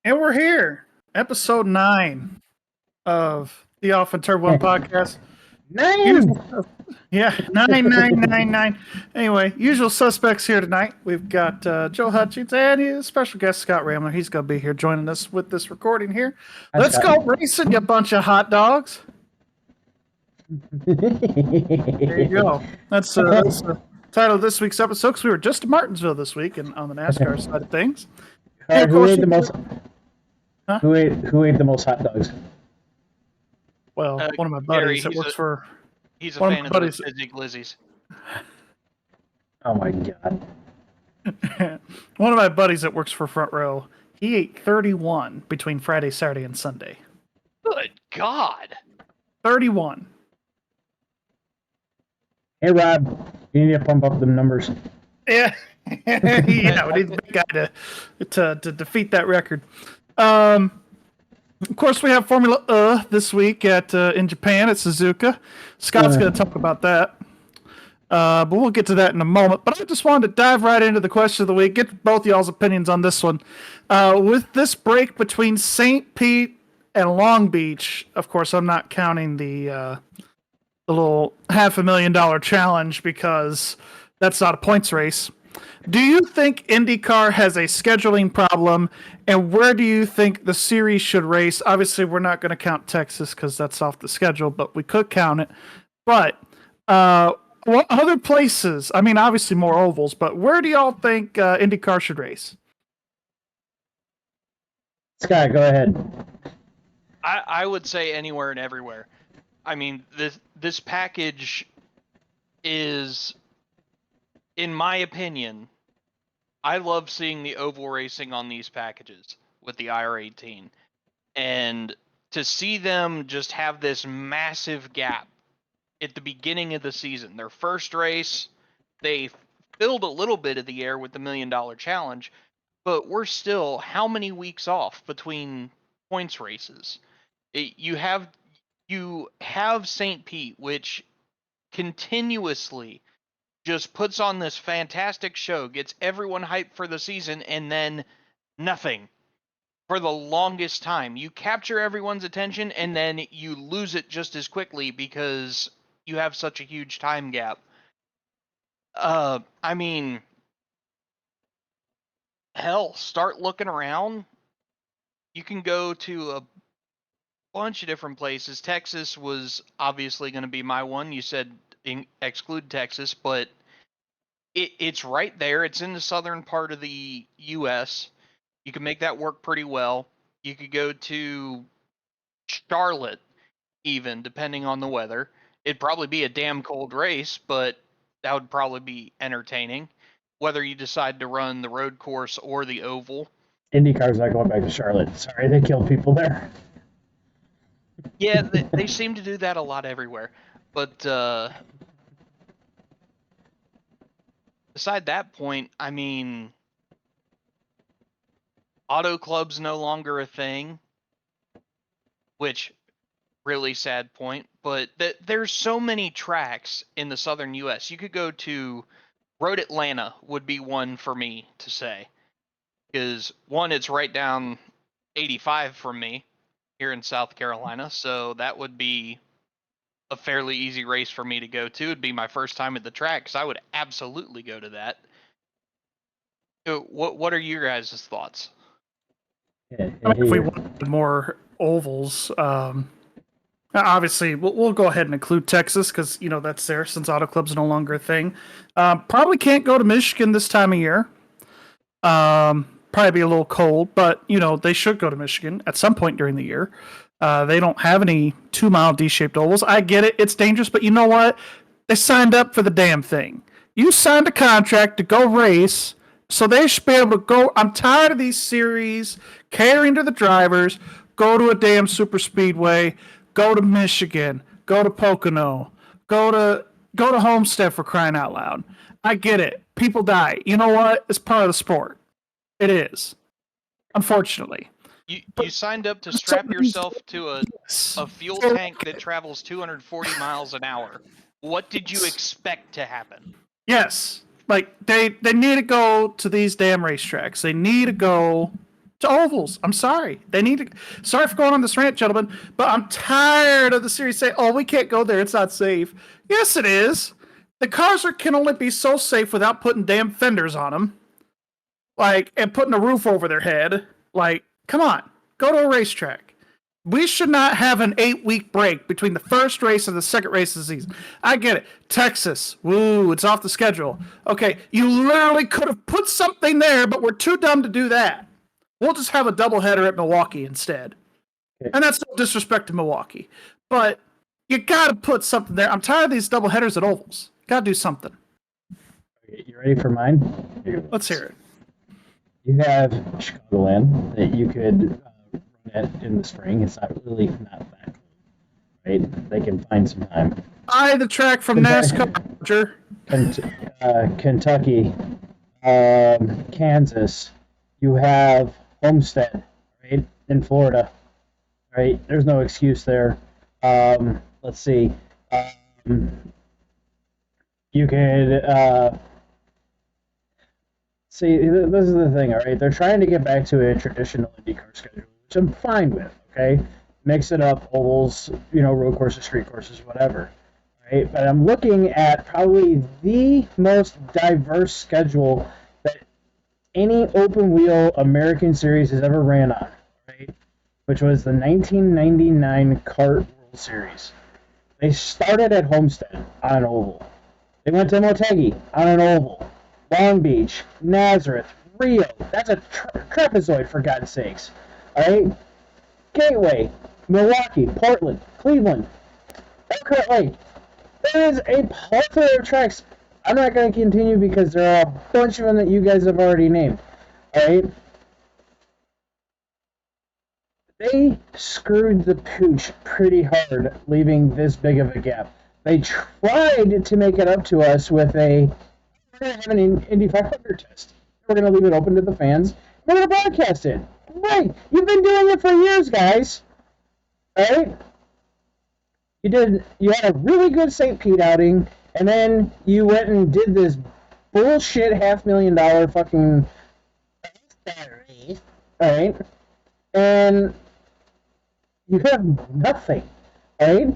And we're here, episode 9 of the Off and Turn 1 podcast. Usual, yeah, 9999. Anyway, usual suspects here tonight. We've got Joe Hutchins and his special guest, Scott Ramler. He's going to be here joining us with this recording here. Let's go racing, you bunch of hot dogs. There you go. That's the title of this week's episode because we were just in Martinsville this week and on the NASCAR side of things. And of Who course, ate the most? Who ate the most hot dogs? Well, one of my buddies that works for. He's a fan of those Fizzy Glizzies. Oh my god. One of my buddies that works for Front Row, he ate 31 between Friday, Saturday, and Sunday. Good God. 31. Hey Rob, you need to pump up the numbers. Yeah. Yeah, we need the big guy to defeat that record. Of course, we have Formula this week in Japan at Suzuka. Scott's going to talk about that. But we'll get to that in a moment. But I just wanted to dive right into the question of the week, get both y'all's opinions on this one. With this break between St. Pete and Long Beach, of course, I'm not counting the little $500,000 challenge because that's not a points race. Do you think IndyCar has a scheduling problem, and where do you think the series should race? Obviously, we're not going to count Texas because that's off the schedule, but we could count it. But what other places? I mean, obviously more ovals, but where do y'all think IndyCar should race? Scott, go ahead. I would say anywhere and everywhere. I mean, this package is, in my opinion, I love seeing the oval racing on these packages with the IR18. And to see them just have this massive gap at the beginning of the season. Their first race, they filled a little bit of the air with the $1 Million Challenge, but we're still how many weeks off between points races? You have St. Pete, which continuously just puts on this fantastic show, gets everyone hyped for the season, and then nothing for the longest time. You capture everyone's attention, and then you lose it just as quickly because you have such a huge time gap. I mean, hell, start looking around. You can go to a bunch of different places. Texas was obviously going to be my one. You said exclude Texas, but it's right there. It's in the southern part of the U.S. You can make that work pretty well. You could go to Charlotte, even, depending on the weather. It'd probably be a damn cold race, but that would probably be entertaining, whether you decide to run the road course or the oval. IndyCar's not going back to Charlotte. Sorry, they killed people there. Yeah, they seem to do that a lot everywhere. But beside that point, I mean, auto club's no longer a thing, which really sad point. But there's so many tracks in the southern U.S. You could go to Road Atlanta would be one for me to say, because one, it's right down 85 from me here in South Carolina, so that would be a fairly easy race for me to go to. It'd be my first time at the track, so I would absolutely go to that. What are your guys' thoughts? If we want more ovals, obviously we'll go ahead and include Texas because that's there since auto club's no longer a thing. Probably can't go to Michigan this time of year. Probably be a little cold, but they should go to Michigan at some point during the year. They don't have any 2-mile D-shaped ovals. I get it. It's dangerous, but you know what? They signed up for the damn thing. You signed a contract to go race, so they should be able to go. I'm tired of these series catering to the drivers. Go to a damn super speedway. Go to Michigan. Go to Pocono. Go to Homestead, for crying out loud. I get it. People die. You know what? It's part of the sport. It is. Unfortunately. You signed up to strap yourself to a fuel tank that travels 240 miles an hour. What did you expect to happen? Yes. Like, they need to go to these damn racetracks. They need to go to ovals. I'm sorry. They need to. Sorry for going on this rant, gentlemen, but I'm tired of the series saying, "Oh, we can't go there. It's not safe." Yes, it is. The cars can only be so safe without putting damn fenders on them, and putting a roof over their head. Come on, go to a racetrack. We should not have an 8-week break between the first race and the second race of the season. I get it. Texas, woo, it's off the schedule. Okay, you literally could have put something there, but we're too dumb to do that. We'll just have a doubleheader at Milwaukee instead. And that's no disrespect to Milwaukee. But you got to put something there. I'm tired of these doubleheaders at ovals. Got to do something. Okay, you ready for mine? Let's hear it. You have Chicagoland that you could run at in the spring. It's not that cold, right? They can find some time. Buy the track from NASCAR. Kentucky, Kansas. You have Homestead, right, in Florida, right? There's no excuse there. Let's see. You could see. This is the thing, all right? They're trying to get back to a traditional IndyCar schedule, which I'm fine with. Okay, mix it up, ovals, road courses, street courses, whatever. Right? But I'm looking at probably the most diverse schedule that any open wheel American series has ever ran on, right? Which was the 1999 Kart World Series. They started at Homestead on an oval. They went to Motegi on an oval. Long Beach, Nazareth, Rio. That's a trapezoid, for God's sakes. All right? Gateway, Milwaukee, Portland, Cleveland, Elkhart Lake. There is a plethora of tracks. I'm not going to continue because there are a bunch of them that you guys have already named. Alright? They screwed the pooch pretty hard, leaving this big of a gap. They tried to make it up to us with we're going to have an Indy 500 test. We're going to leave it open to the fans. We're going to broadcast it. Right. You've been doing it for years, guys. Alright? You had a really good St. Pete outing, and then you went and did this bullshit $500,000 fucking race, alright? And you have nothing, alright?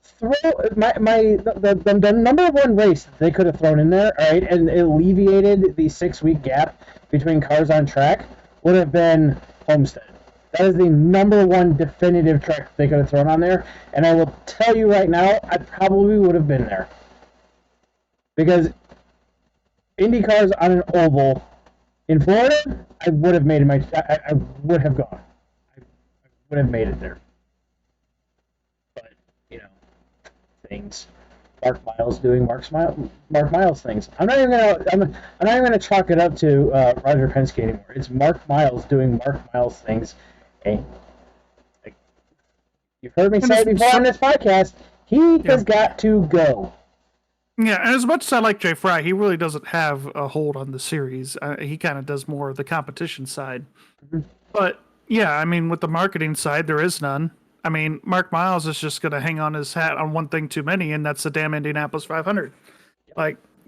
Throw the number one race that they could have thrown in there, alright, and alleviated the 6-week gap between cars on track would have been Homestead. That is the number one definitive track they could have thrown on there. And I will tell you right now, I probably would have been there. Because IndyCar's on an oval in Florida, I would have made I would have gone. I would have made it there. But, things. Mark Miles doing Mark Miles things. I'm not even gonna chalk it up to Roger Penske anymore. It's Mark Miles doing Mark Miles things. Okay. You've heard me say it before on this podcast. He has got to go. Yeah, and as much as I like Jay Fry, he really doesn't have a hold on the series. He kind of does more of the competition side. Mm-hmm. But yeah, I mean, with the marketing side, there is none. I mean, Mark Miles is just going to hang on his hat on one thing too many, and that's the damn Indianapolis 500.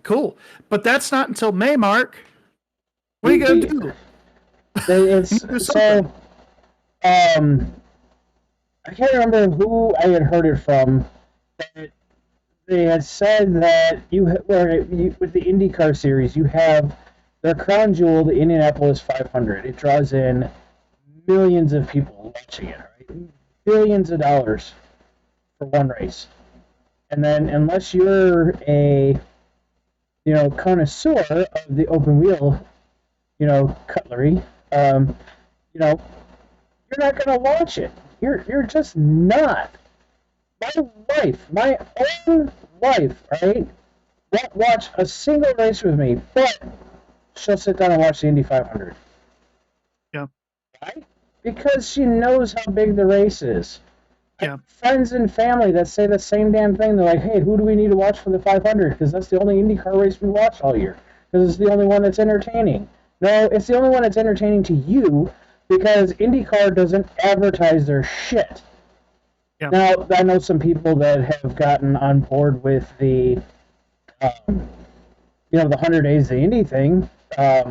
Cool. But that's not until May, Mark. What are you going to do? I can't remember who I had heard it from, but they had said that with the IndyCar series, you have their crown jewel, the Indianapolis 500. It draws in millions of people watching it, right? Billions of dollars for one race. And then unless you're a connoisseur of the open wheel cutlery, you're not going to watch it. You're just not. My own wife, right, won't watch a single race with me, but she'll sit down and watch the Indy 500. Yeah. Why? Because she knows how big the race is. I have friends and family that say the same damn thing. They're like, hey, who do we need to watch for the 500? Because that's the only IndyCar race we watch all year. Because it's the only one that's entertaining. No, it's the only one that's entertaining to you because IndyCar doesn't advertise their shit. Yeah. Now, I know some people that have gotten on board with the, the 100 Days of Indy thing. I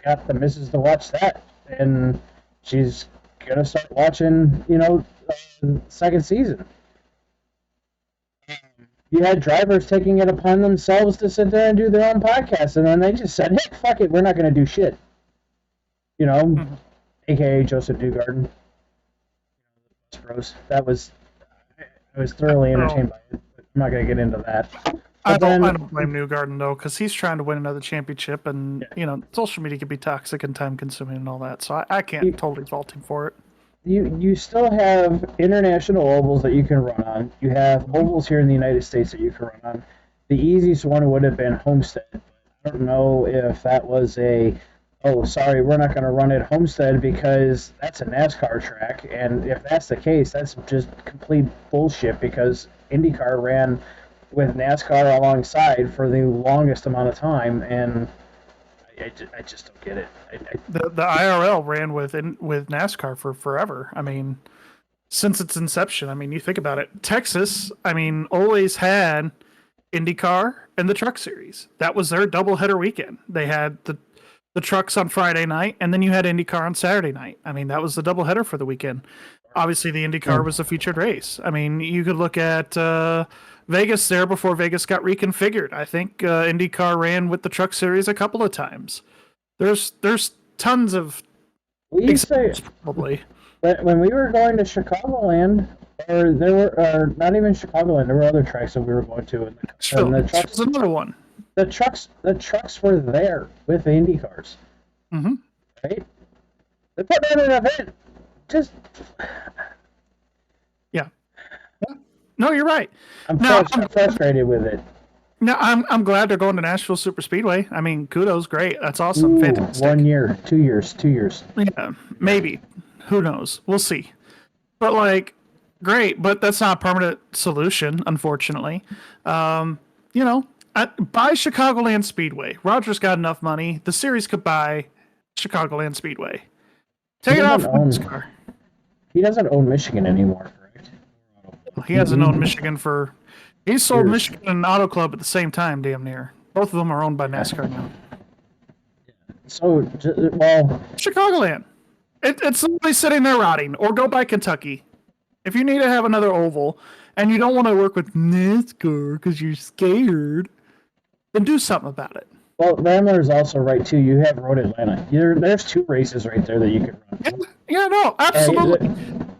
got the missus to watch that and she's gonna start watching, second season. You had drivers taking it upon themselves to sit there and do their own podcast, and then they just said, "Hey, fuck it, we're not gonna do shit." AKA Joseph Newgarden. Bros. I was thoroughly entertained by it, but I'm not gonna get into that. I don't blame Newgarden though, because he's trying to win another championship, and social media can be toxic and time consuming and all that. So I can't totally fault him for it. You still have international ovals that you can run on. You have ovals here in the United States that you can run on. The easiest one would have been Homestead. I don't know if that was sorry, we're not going to run at Homestead because that's a NASCAR track. And if that's the case, that's just complete bullshit because IndyCar ran with NASCAR alongside for the longest amount of time, and I just don't get it. The IRL ran with NASCAR for forever. I mean, since its inception. I mean, you think about it. Texas, always had IndyCar and the Truck Series. That was their doubleheader weekend. They had the trucks on Friday night, and then you had IndyCar on Saturday night. That was the doubleheader for the weekend. Obviously, the IndyCar was a featured race. You could look at Vegas there before Vegas got reconfigured. I think IndyCar ran with the Truck Series a couple of times. There's tons of examples, probably. When we were going to Chicagoland, or not even Chicagoland, there were other tracks that we were going to. And the trucks was another one. The trucks were there with the IndyCars. Mm-hmm. Right? They put on an event. Just yeah. No, you're right. I'm frustrated with it. No, I'm glad they're going to Nashville Super Speedway. Kudos, great. That's awesome. Fantastic. 1 year, 2 years, 2 years. Yeah, maybe. Who knows? We'll see. But great. But that's not a permanent solution, unfortunately. Buy Chicagoland Speedway. Roger's got enough money. The series could buy Chicagoland Speedway. Take it off his car. He doesn't own Michigan anymore, correct? He hasn't owned Michigan for... He's sold Michigan and Auto Club at the same time, damn near. Both of them are owned by NASCAR now. So, Chicagoland. It's literally sitting there rotting. Or go by Kentucky. If you need to have another oval, and you don't want to work with NASCAR because you're scared, then do something about it. Well, Ramler is also right, too. You have Road Atlanta. There's 2 races right there that you could run. Yeah, no, absolutely.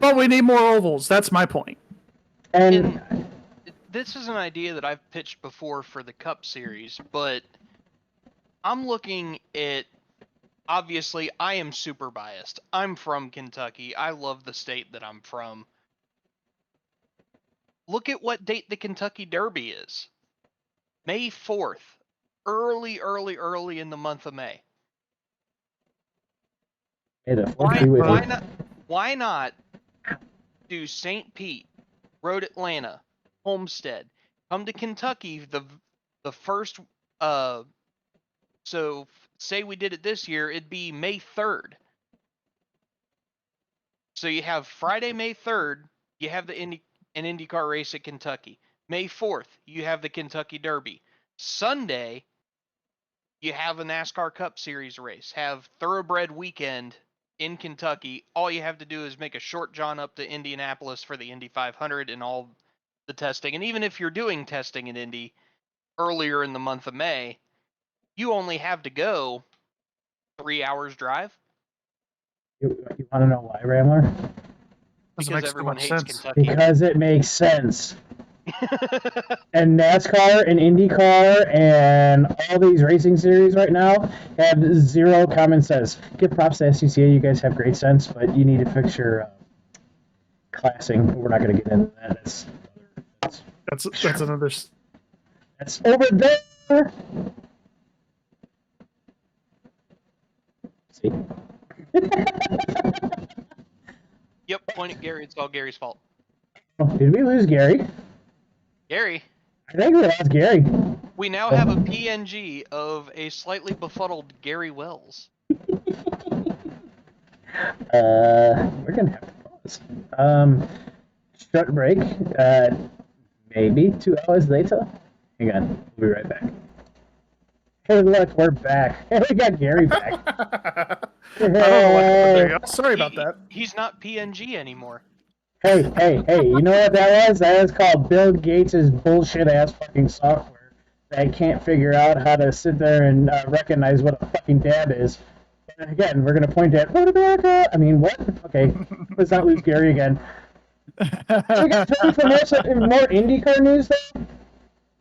But we need more ovals. That's my point. And this is an idea that I've pitched before for the Cup Series, but I'm looking at... Obviously, I am super biased. I'm from Kentucky. I love the state that I'm from. Look at what date the Kentucky Derby is. May 4th. Early in the month of May. Why not do St. Pete, Road Atlanta, Homestead, come to Kentucky the first so say we did it this year, it'd be May 3rd. So you have Friday, May 3rd, you have an IndyCar race at Kentucky. May 4th, you have the Kentucky Derby. Sunday, you have a NASCAR Cup Series race. Have Thoroughbred Weekend in Kentucky. All you have to do is make a short jaunt up to Indianapolis for the Indy 500 and all the testing. And even if you're doing testing in Indy earlier in the month of May, you only have to go 3 hours drive. You want to know why, Ramler? Because everyone hates Kentucky. Because it makes sense. And NASCAR and IndyCar and all these racing series right now have zero common sense. Give props to SCCA. You guys have great sense, but you need to fix your classing. We're not going to get into that. That's another... That's over there. See? Yep, point at Gary. It's all Gary's fault. Oh, did we lose Gary? Gary? I think we lost Gary. We now have a PNG of a slightly befuddled Gary Wells. We're gonna have to pause. Short break. Maybe 2 hours later. Hang on, we'll be right back. Hey, look, we're back. Hey, we got Gary back. I don't know what happened there. Y'all. Sorry about that. He's not PNG anymore. Hey, you know what that was? That was called Bill Gates' bullshit-ass fucking software that can't figure out how to sit there and recognize what a fucking dab is. And again, we're going to point at, "What America?" I mean, what? Okay, let's not lose Gary again. So you guys ready for more IndyCar news, though?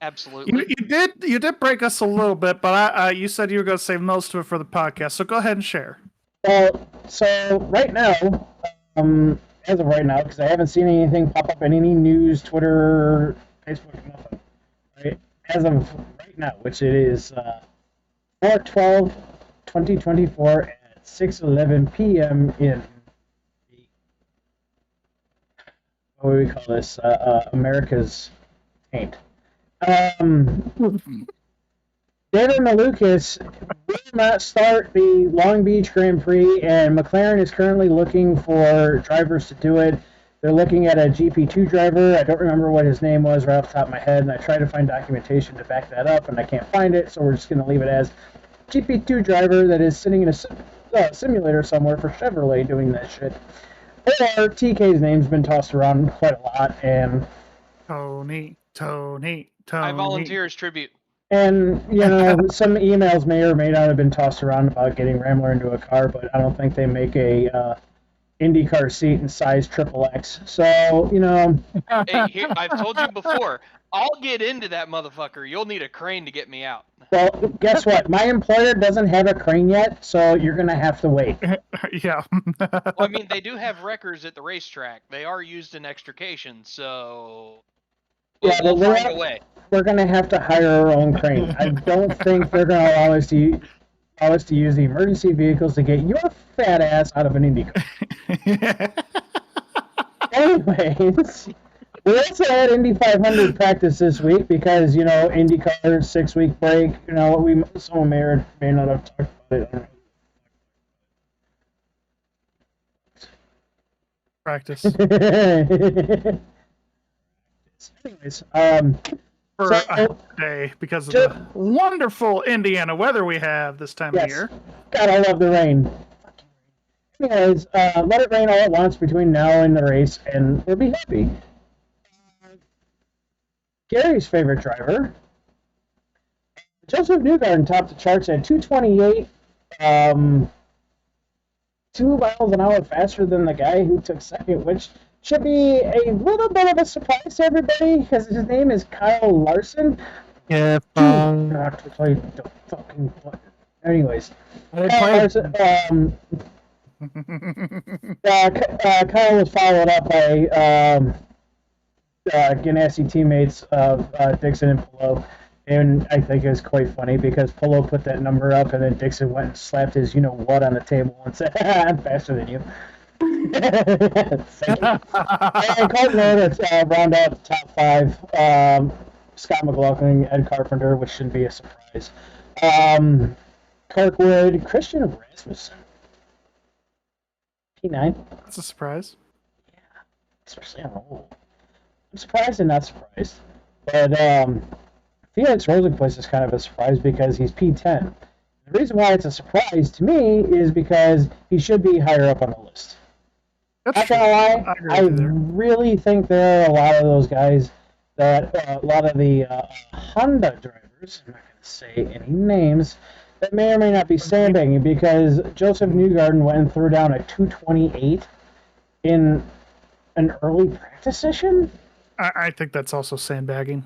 Absolutely. You did break us a little bit, but you said you were going to save most of it for the podcast, so go ahead and share. Well, so right now, as of right now, because I haven't seen anything pop up in any news, Twitter, Facebook, nothing. Right? As of right now, which it is 4/12/2024 at 6:11 p.m. in the, what do we call this? America's taint. David Malukas will not start the Long Beach Grand Prix, and McLaren is currently looking for drivers to do it. They're looking at a GP2 driver. I don't remember what his name was right off the top of my head, and I tried to find documentation to back that up, and I can't find it, so we're just going to leave it as GP2 driver that is sitting in a simulator somewhere for Chevrolet doing that shit. Or TK's name's been tossed around quite a lot, and Tony. I volunteer as tribute. And, you know, some emails may or may not have been tossed around about getting Rambler into a car, but I don't think they make a IndyCar seat in size XXX. So, you know. Hey, here, I've told you before, I'll get into that motherfucker. You'll need a crane to get me out. Well, guess what? My employer doesn't have a crane yet, so you're going to have to wait. Yeah. Well, I mean, they do have wreckers at the racetrack. They are used in extrication, so we'll find a way. We're going to have to hire our own crane. I don't think they're going to allow us to use the emergency vehicles to get your fat ass out of an IndyCar. Anyways, we also had Indy 500 practice this week because, you know, IndyCar 6-week break. You know, someone may or may not have talked about it. I don't know. Practice. Anyways, For a day because of the wonderful Indiana weather we have this time of year. God, I love the rain. Anyways, let it rain all at once between now and the race, and we'll be happy. Gary's favorite driver, Joseph Newgarden, topped the charts at 228, 2 miles an hour faster than the guy who took second, which should be a little bit of a surprise to everybody because his name is Kyle Larson. Yeah. Not to play the fucking. Anyways, Kyle Larson. Kyle was followed up by Ganassi teammates of Dixon and Polo, and I think it was quite funny because Polo put that number up, and then Dixon went and slapped his you-know-what on the table and said, "I'm faster than you." And Colton Rhodes round out the top 5. Scott McLaughlin, Ed Carpenter, which shouldn't be a surprise. Kirkwood, Christian Rasmussen. P9. That's a surprise. Yeah, especially on the whole. I'm surprised and not surprised. But Felix Rosenqvist is kind of a surprise because he's P10. The reason why it's a surprise to me is because he should be higher up on the list. Not gonna lie, I really think there are a lot of those guys that a lot of the Honda drivers, I'm not going to say any names, that may or may not be sandbagging because Joseph Newgarden went and threw down a 228 in an early practice session. I think that's also sandbagging.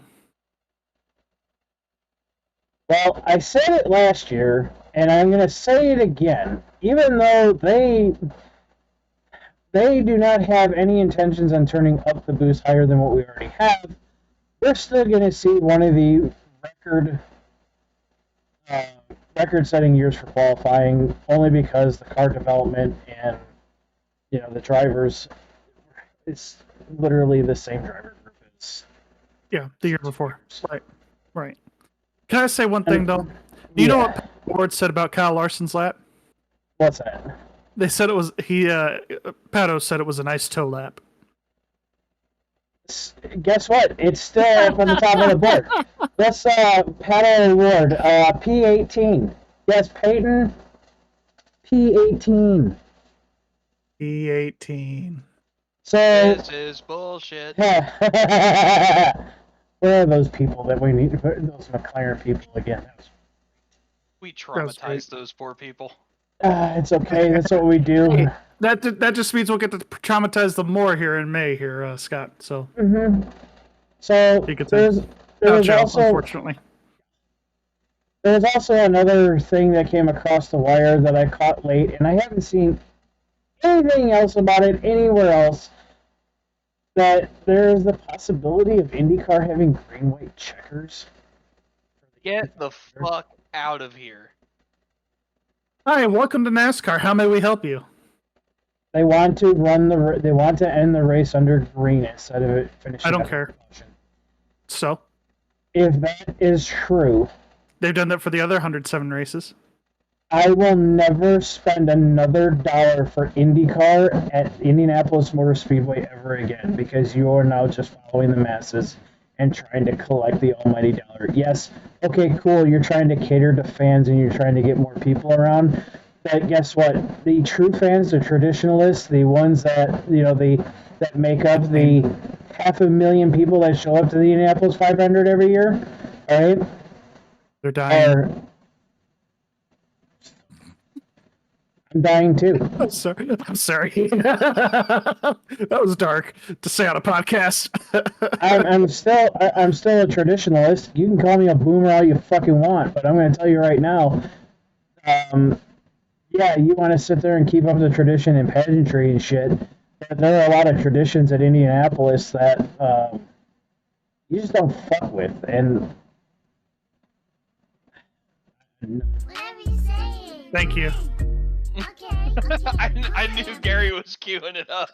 Well, I said it last year, and I'm going to say it again. Even though they do not have any intentions on turning up the boost higher than what we already have, we're still going to see one of the record-setting years for qualifying, only because the car development and the drivers, it's literally the same driver group as the year before. Right. Can I say one thing though? Do you know what Ward said about Kyle Larson's lap? What's that? They said it was Pato said it was a nice toe lap. Guess what? It's still up on the top of the board. That's Pato Ward, P18. Yes, Peyton P18. P18. So This is bullshit. where are those people that we need to put those McLaren people again? We That's right. traumatized those poor people. It's okay. That's what we do. That just means we'll get to traumatize them more here in May, here, Scott. So So you could there was jail, also unfortunately. there was also another thing that came across the wire that I caught late, and I haven't seen anything else about it anywhere else. That there is the possibility of IndyCar having green-white checkers. Get the fuck out of here. Hi, welcome to NASCAR. How may we help you? They want to They want to end the race under green instead of it finishing. I don't under care. caution. So If that is true, they've done that for the other 107 races. I will never spend another dollar for IndyCar at Indianapolis Motor Speedway ever again, because you are now just following the masses and trying to collect the almighty dollar. Yes, okay, cool, you're trying to cater to fans and you're trying to get more people around, but guess what? The true fans, the traditionalists, the ones that, that make up the 500,000 people that show up to the Indianapolis 500 every year, all right? They're dying. I'm dying too. I'm sorry. That was dark to say on a podcast. I'm still a traditionalist. You can call me a boomer all you fucking want, but I'm going to tell you right now. Yeah, you want to sit there and keep up the tradition and pageantry and shit, but there are a lot of traditions at Indianapolis that you just don't fuck with. And Whatever you say. Thank you. Okay. I knew Gary was queuing it up.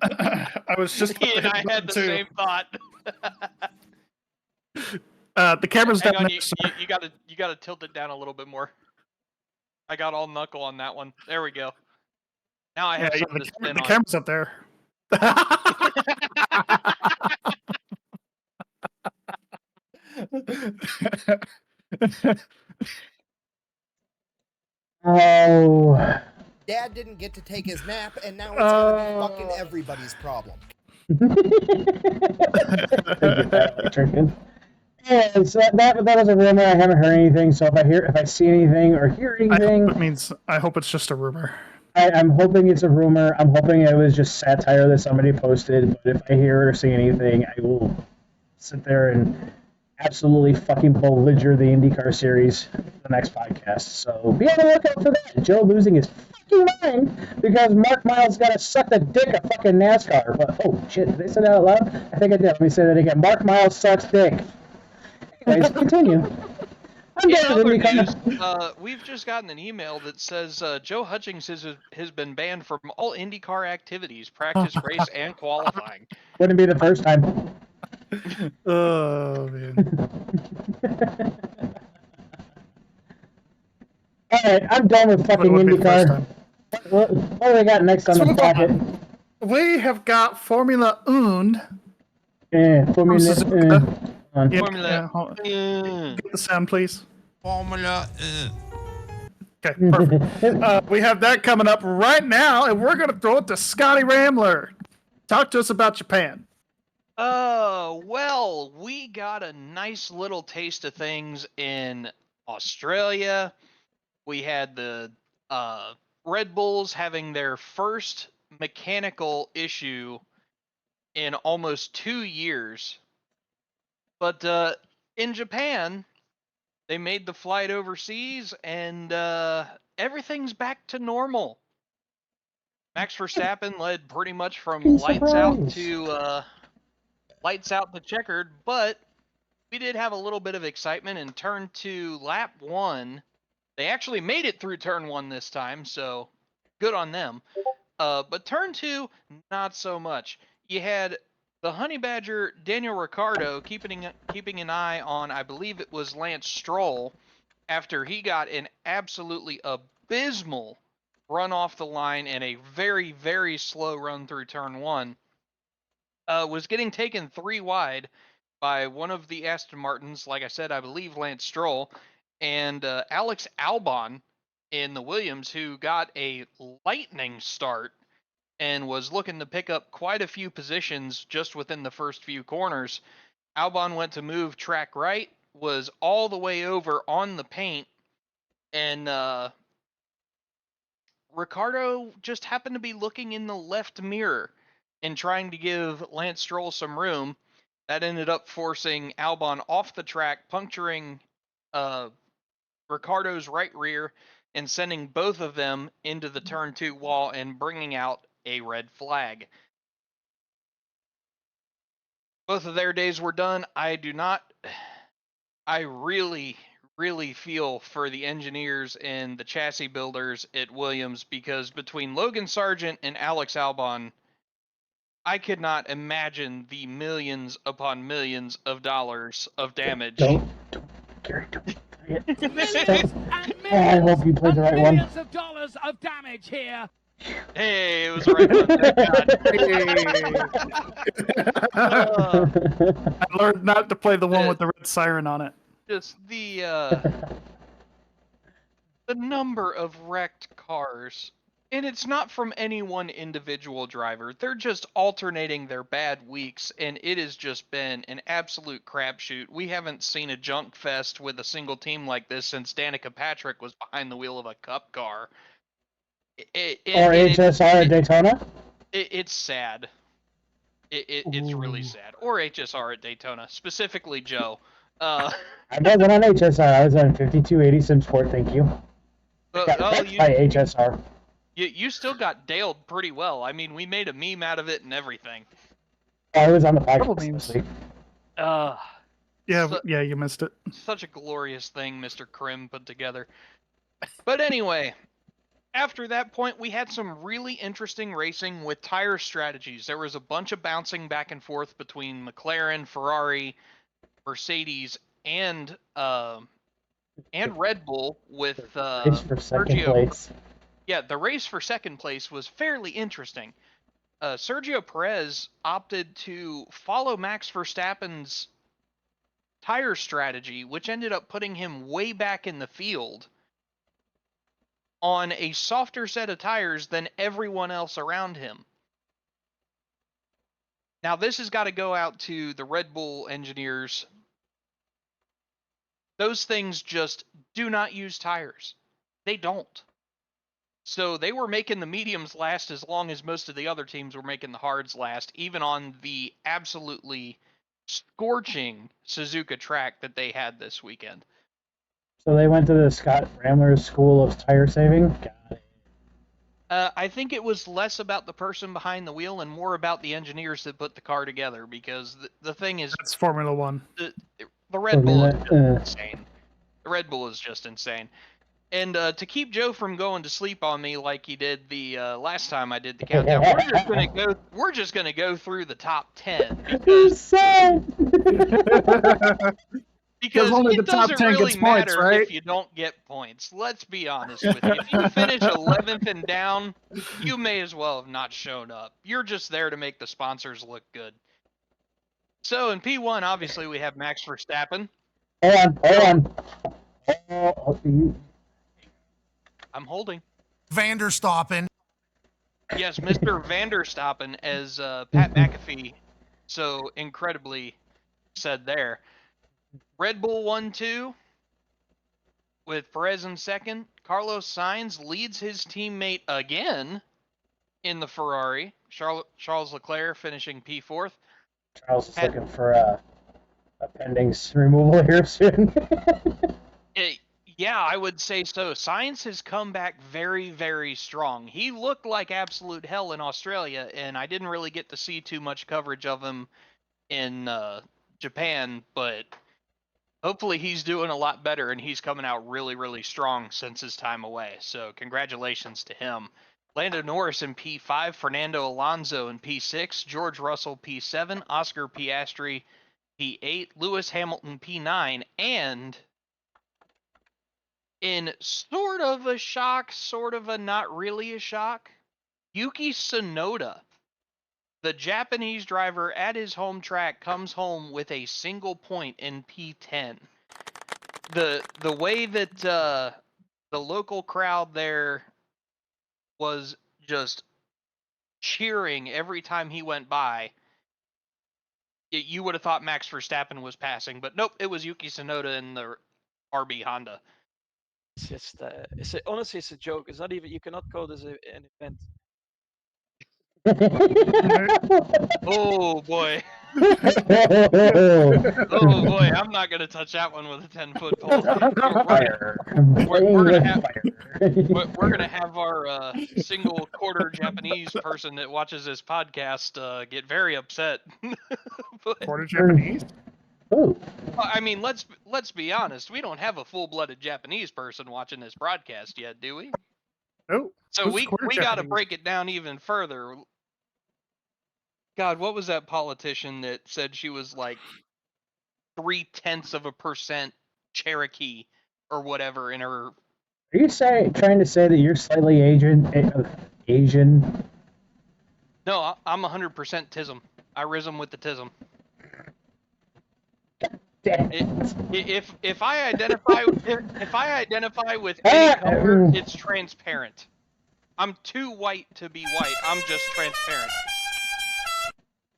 I was just. He and I had the same thought. The camera's Hang down on, there. you gotta tilt it down a little bit more. I got all knuckle on that one. There we go. Now I have something to spin the on. camera's up there. oh, Dad didn't get to take his nap, and now it's gonna be fucking everybody's problem. yeah, so that was a rumor. I haven't heard anything. So if I see anything or hear anything, I hope it's just a rumor. I'm hoping it's a rumor. I'm hoping it was just satire that somebody posted. But if I hear or see anything, I will sit there and absolutely fucking belliger the IndyCar series the next podcast. So be on the lookout for that. Joe losing his fucking mind because Mark Miles got to suck the dick of fucking NASCAR. But oh shit, did they say that out loud? I think I did. Let me say that again. Mark Miles sucks dick. Anyways, continue. I'm In done with other IndyCar. news, we've just gotten an email that says Joe Hutchings has been banned from all IndyCar activities, practice, race, and qualifying. Wouldn't be the first time. Oh man. All right, I'm done with fucking Wouldn't be the first IndyCar. time. What do we got next on the Let's move docket? on. We have got Formula One. Formula. Suzuka. On. Yep, Formula. Get the sound, please. Formula. Okay, perfect. We have that coming up right now, and we're going to throw it to Scotty Ramler. Talk to us about Japan. Well, we got a nice little taste of things in Australia. We had the Red Bulls having their first mechanical issue in almost 2 years. But in Japan, they made the flight overseas, and everything's back to normal. Max Verstappen led pretty much from lights out to checkered, but we did have a little bit of excitement in turn 2, lap 1. They actually made it through turn 1 this time, so good on them. But turn 2, not so much. You had the Honey Badger Daniel Ricciardo keeping an eye on, I believe it was Lance Stroll, after he got an absolutely abysmal run off the line and a very, very slow run through turn 1. Was getting taken 3 wide by one of the Aston Martins, like I said, I believe Lance Stroll, and Alex Albon in the Williams, who got a lightning start and was looking to pick up quite a few positions just within the first few corners. Albon went to move track right, was all the way over on the paint, and Ricardo just happened to be looking in the left mirror and trying to give Lance Stroll some room. That ended up forcing Albon off the track, puncturing Ricardo's right rear and sending both of them into the turn 2 wall and bringing out a red flag. Both of their days were done. I really feel for the engineers and the chassis builders at Williams, because between Logan Sargent and Alex Albon, I could not imagine the millions upon millions of dollars of damage. Gary, don't play it. Millions and Oh, I hope you played the right one. millions of dollars of damage here. Hey, it was the right one. Thank God. I learned not to play the one with the red siren on it. Just the number of wrecked cars, and it's not from any one individual driver. They're just alternating their bad weeks, and it has just been an absolute crapshoot. We haven't seen a junk fest with a single team like this since Danica Patrick was behind the wheel of a Cup car. Or HSR at Daytona? It's sad. It's really sad. Or HSR at Daytona, specifically Joe. I wasn't on HSR. I was on 5280 SimSport. Thank you. Got wrecked by HSR. You still got daled pretty well. I mean, we made a meme out of it and everything. I was on the Couple podcast memes. this week. Yeah, you missed it. Such a glorious thing Mr. Krim put together. But anyway, after that point, we had some really interesting racing with tire strategies. There was a bunch of bouncing back and forth between McLaren, Ferrari, Mercedes, and Red Bull with Race for second Sergio. place. Yeah, the race for second place was fairly interesting. Sergio Perez opted to follow Max Verstappen's tire strategy, which ended up putting him way back in the field on a softer set of tires than everyone else around him. Now, this has got to go out to the Red Bull engineers. Those things just do not use tires. They don't. So they were making the mediums last as long as most of the other teams were making the hards last, even on the absolutely scorching Suzuka track that they had this weekend. So they went to the Scott Bramler's School of Tire Saving? Got it. I think it was less about the person behind the wheel and more about the engineers that put the car together, because the thing is, That's Formula One. the Red Bull is just Formula, insane. The Red Bull is just insane. And to keep Joe from going to sleep on me like he did the last time I did the countdown, we're just gonna go through the top 10 because only it the top doesn't 10 really gets points, matter right? if you don't get points. Let's be honest with you. If you finish 11th and down, you may as well have not shown up. You're just there to make the sponsors look good. So in P1, obviously we have Max Verstappen. Hold on. Oh, I'm holding. Vanderstappen. Yes, Mr. Vanderstappen, as Pat McAfee so incredibly said there. Red Bull 1-2 with Perez in second. Carlos Sainz leads his teammate again in the Ferrari. Charles Leclerc finishing P4th. Charles is looking for a appendix removal here soon. Yeah, I would say so. Sainz has come back very, very strong. He looked like absolute hell in Australia, and I didn't really get to see too much coverage of him in Japan, but hopefully he's doing a lot better, and he's coming out really, really strong since his time away. So congratulations to him. Lando Norris in P5, Fernando Alonso in P6, George Russell P7, Oscar Piastri P8, Lewis Hamilton P9, and in sort of a shock, sort of a not really a shock, Yuki Tsunoda, the Japanese driver at his home track, comes home with a single point in P10. The way that the local crowd there was just cheering every time he went by. You would have thought Max Verstappen was passing, but nope, it was Yuki Tsunoda in the RB Honda. It's just, honestly, it's a joke. It's not even. You cannot call this an event. Oh boy. Oh, Oh boy, I'm not gonna touch that one with a 10-foot pole. fire. We're gonna have- Fire. We're gonna have our single quarter Japanese person that watches this podcast get very upset. But, Quarter Japanese. Ooh. I mean, let's be honest. We don't have a full-blooded Japanese person watching this broadcast yet, do we? Oh, So who's we quarter got to Japanese? break it down even further. God, what was that politician that said she was like 0.3% Cherokee or whatever in her? Are you trying to say that you're slightly Asian? No, I'm 100% Tism. I rism with the Tism. If I identify with any color, it's transparent. I'm too white to be white. I'm just transparent.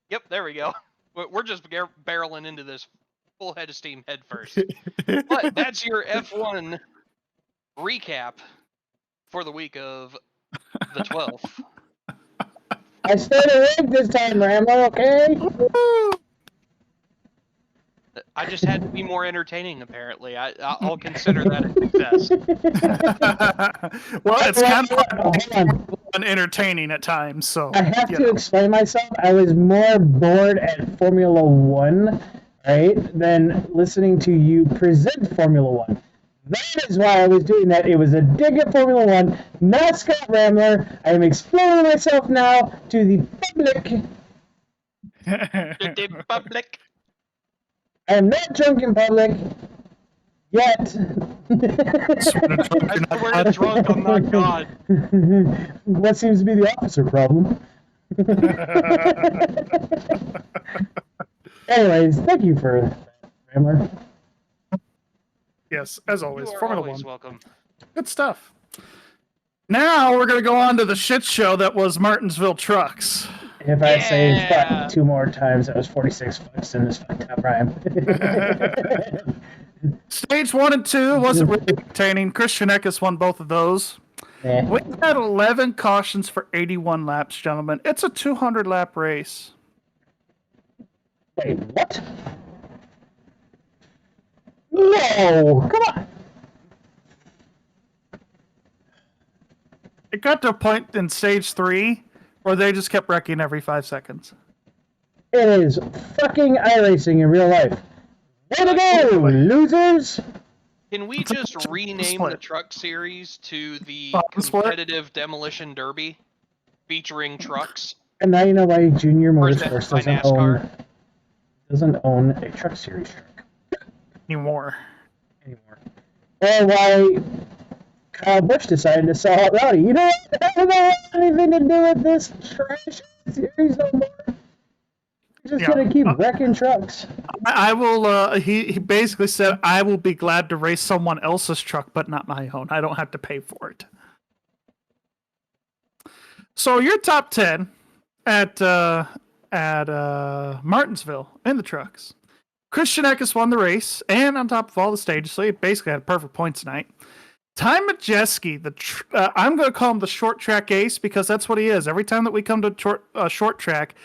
Yep, there we go. We're just barreling into this full head of steam head first. But that's your F1 recap for the week of the 12th. I stayed awake this time, Rambo, okay? I just had to be more entertaining, apparently. I'll consider that a success. Well, it's kind Hold on. of entertaining at times. So I have you to know. explain myself. I was more bored at Formula One, right, than listening to you present Formula One. That is why I was doing that. It was a dig at Formula One, not Scott Ramler. I am explaining myself now to the public. The public. I am not drunk in public yet. I swear to drunk, I'm not God. What seems to be the officer problem. Anyways, thank you for that, Ramler. Yes, as always, You are Formula always One. welcome. Good stuff. Now we're gonna go on to the shit show that was Martinsville Trucks. If I say Yeah. fuck 2 more times, that was 46 fucks in this fucked up rhyme. Stage 1 and 2 wasn't really entertaining. Christian Eckes won both of those. Eh. We had 11 cautions for 81 laps, gentlemen. It's a 200 lap race. Wait, what? No! Come on! It got to a point in stage 3 where they just kept wrecking every 5 seconds. It is fucking iRacing in real life. Way to go, losers! Can we just rename the truck series to the Split. Competitive Demolition Derby featuring trucks? And now you know why Junior Presented Motorsports by NASCAR. doesn't own a truck series truck Anymore. anymore. Or why Kyle Busch decided to sell out Rowdy. You know what? I don't want anything to do with this trash series no more. You're just gonna keep wrecking trucks. I will, he basically said, I will be glad to race someone else's truck, but not my own. I don't have to pay for it. So your top 10 at Martinsville in the trucks. Christian Eckes won the race, and on top of all the stages, so he basically had perfect points tonight. Ty Majeski, I'm going to call him the short track ace because that's what he is. Every time that we come to short track,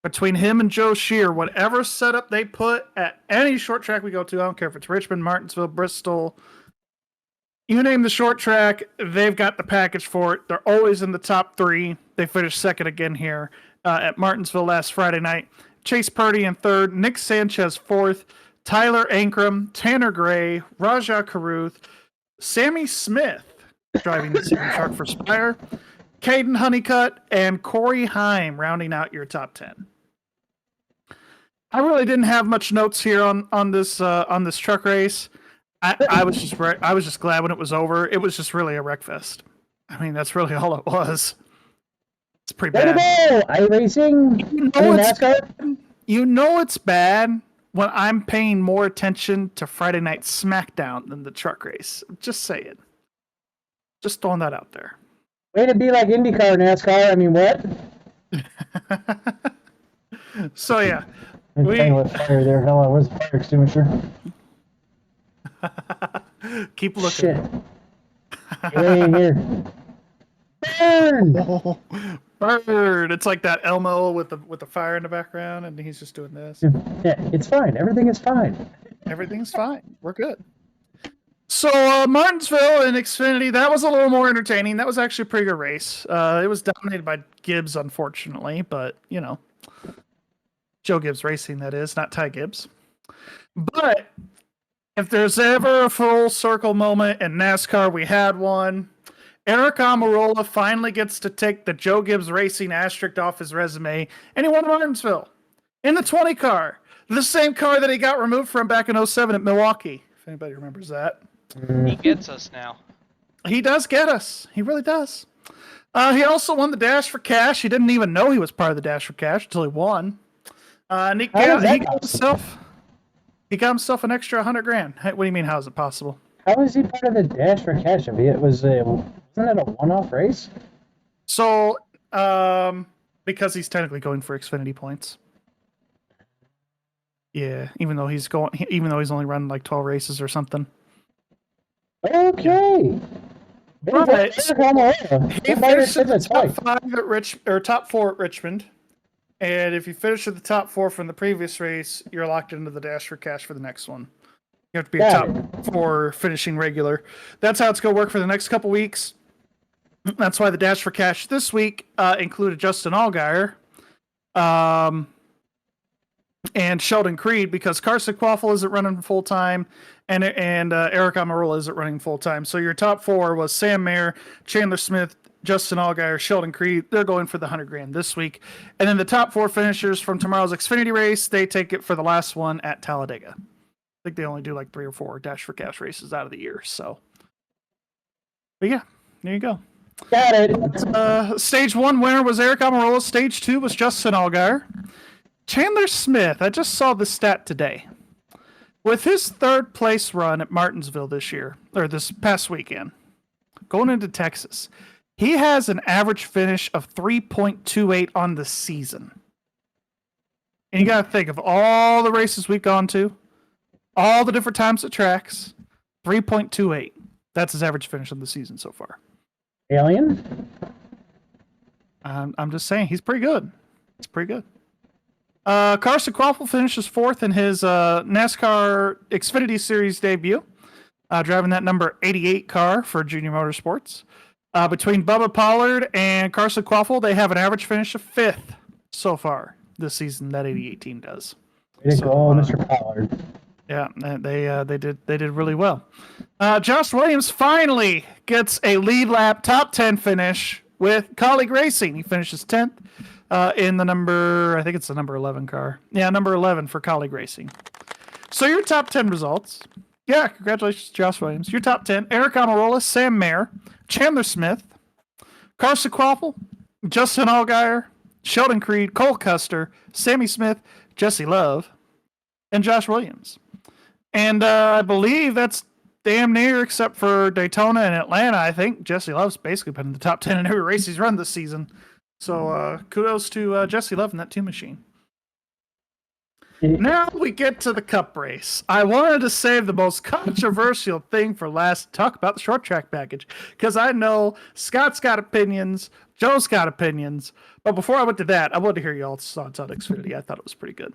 between him and Joe Shear, whatever setup they put at any short track we go to, I don't care if it's Richmond, Martinsville, Bristol, you name the short track, they've got the package for it. They're always in the top 3. They finished second again here at Martinsville last Friday night. Chase Purdy in third, Nick Sanchez fourth, Tyler Ankrum, Tanner Gray, Rajah Caruth, Sammy Smith driving the second truck for Spire, Caden Honeycutt, and Corey Heim rounding out your top 10. I really didn't have much notes here on this truck race. I was just glad when it was over. It was just really a wreck fest. I mean, that's really all it was. It's pretty Way to bad. go! iRacing? NASCAR? You know it's bad when I'm paying more attention to Friday Night SmackDown than the truck race. Just saying. Just throwing that out there. Way to be like IndyCar, NASCAR. I mean, what? So yeah, I'm playing with fire there. Hell, where's the fire extinguisher? keep looking. Shit. It ain't here. Burn! Bird. It's like that Elmo with the fire in the background, and he's just doing this. Yeah, it's fine. Everything is fine. Everything's fine. We're good. So Martinsville and Xfinity, that was a little more entertaining. That was actually a pretty good race. It was dominated by Gibbs, unfortunately, but you know, Joe Gibbs Racing, that is, not Ty Gibbs. But if there's ever a full circle moment in NASCAR, we had one. Eric Almirola finally gets to take the Joe Gibbs Racing asterisk off his resume, and he won Martinsville in the 20 car, the same car that he got removed from back in 07 at Milwaukee, if anybody remembers that. He gets us now. He does get us. He really does. He also won the Dash for Cash. He didn't even know he was part of the Dash for Cash until he won. And he got himself an extra $100,000. Hey, what do you mean? How is it possible? How is he part of the Dash for Cash? Wasn't it a one-off race? So, because he's technically going for Xfinity points. Yeah, even though he's only run like 12 races or something. Okay. Right. He finished in the top 4 at Richmond, and if you finish at the top 4 from the previous race, you're locked into the Dash for Cash for the next one. You have to be a top 4 finishing regular. That's how it's going to work for the next couple weeks. That's why the Dash for Cash this week included Justin Allgaier and Sheldon Creed, because Carson Quaffle isn't running full time, and Eric Almirola isn't running full time. So your top 4 was Sam Mayer, Chandler Smith, Justin Allgaier, Sheldon Creed. They're going for the $100,000 this week, and then the top 4 finishers from tomorrow's Xfinity race, they take it for the last one at Talladega. I think they only do like 3 or 4 Dash for Cash races out of the year. So, but yeah, there you go. Got it. Stage 1 winner was Eric Almirola. Stage 2 was Justin Allgaier. Chandler Smith, I just saw the stat today. With his 3rd place run at Martinsville this past weekend, going into Texas, he has an average finish of 3.28 on the season. And you got to think of all the races we've gone to, all the different times at tracks, 3.28. That's his average finish of the season so far. Alien? I'm just saying, he's pretty good. It's pretty good. Carson Quaffle finishes 4th in his NASCAR Xfinity Series debut, driving that number 88 car for Junior Motorsports. Between Bubba Pollard and Carson Quaffle, they have an average finish of 5th so far this season. That 88 team does. Way to go, Mr. Pollard. Yeah, they did really well. Josh Williams finally gets a lead lap top 10 finish with Colleague Racing. He finishes 10th. In the number, I think it's the number 11 car. Yeah, number 11 for Colleague Racing. So your top 10 results. Yeah, congratulations, Josh Williams. Your top 10, Eric Almirola, Sam Mayer, Chandler Smith, Carson Quaffle, Justin Allgaier, Sheldon Creed, Cole Custer, Sammy Smith, Jesse Love, and Josh Williams. And I believe that's damn near, except for Daytona and Atlanta. I think Jesse Love's basically been in the top 10 in every race he's run this season. So kudos to Jesse Love and that 2 machine. Now we get to the Cup race. I wanted to save the most controversial thing for last, talk about the short track package, because I know Scott's got opinions, Joe's got opinions, but before I went to that, I wanted to hear y'all's thoughts on Xfinity. I thought it was pretty good.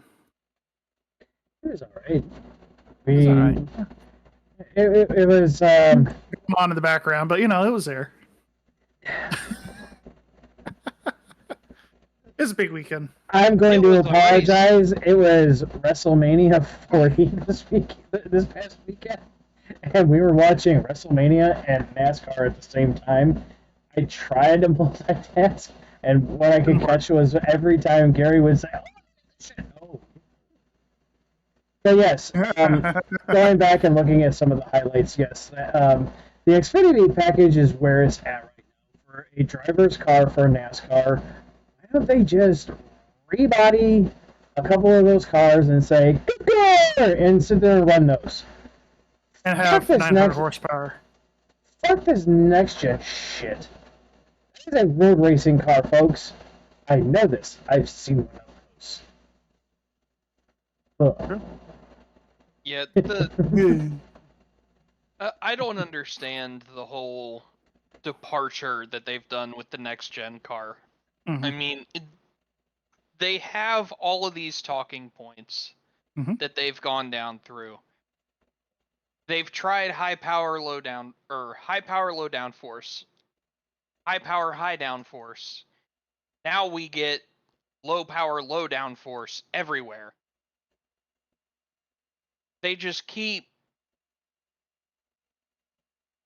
It was all right. It was all right. It was on in the background, but you know, it was there. It was a big weekend. I'm going to apologize. It was WrestleMania 40 this past weekend, and we were watching WrestleMania and NASCAR at the same time. I tried to multitask, and what I could catch was every time Gary would say, "Oh, shit, no." So yes, going back and looking at some of the highlights, yes, the Xfinity package is where it's at right now for a driver's car for NASCAR. Why don't they just rebody a couple of those cars and say, "Good car," and sit there and run those? And have 900 horsepower. Fuck this next gen shit. This is a road racing car, folks. I know this. I've seen one of those. Ugh. Yeah, I don't understand the whole departure that they've done with the next gen car. Mhm. I mean, they have all of these talking points Mhm. that they've gone down through. They've tried high power, low down, or high power, low downforce, high power, high downforce. Now we get low power, low downforce everywhere. They just keep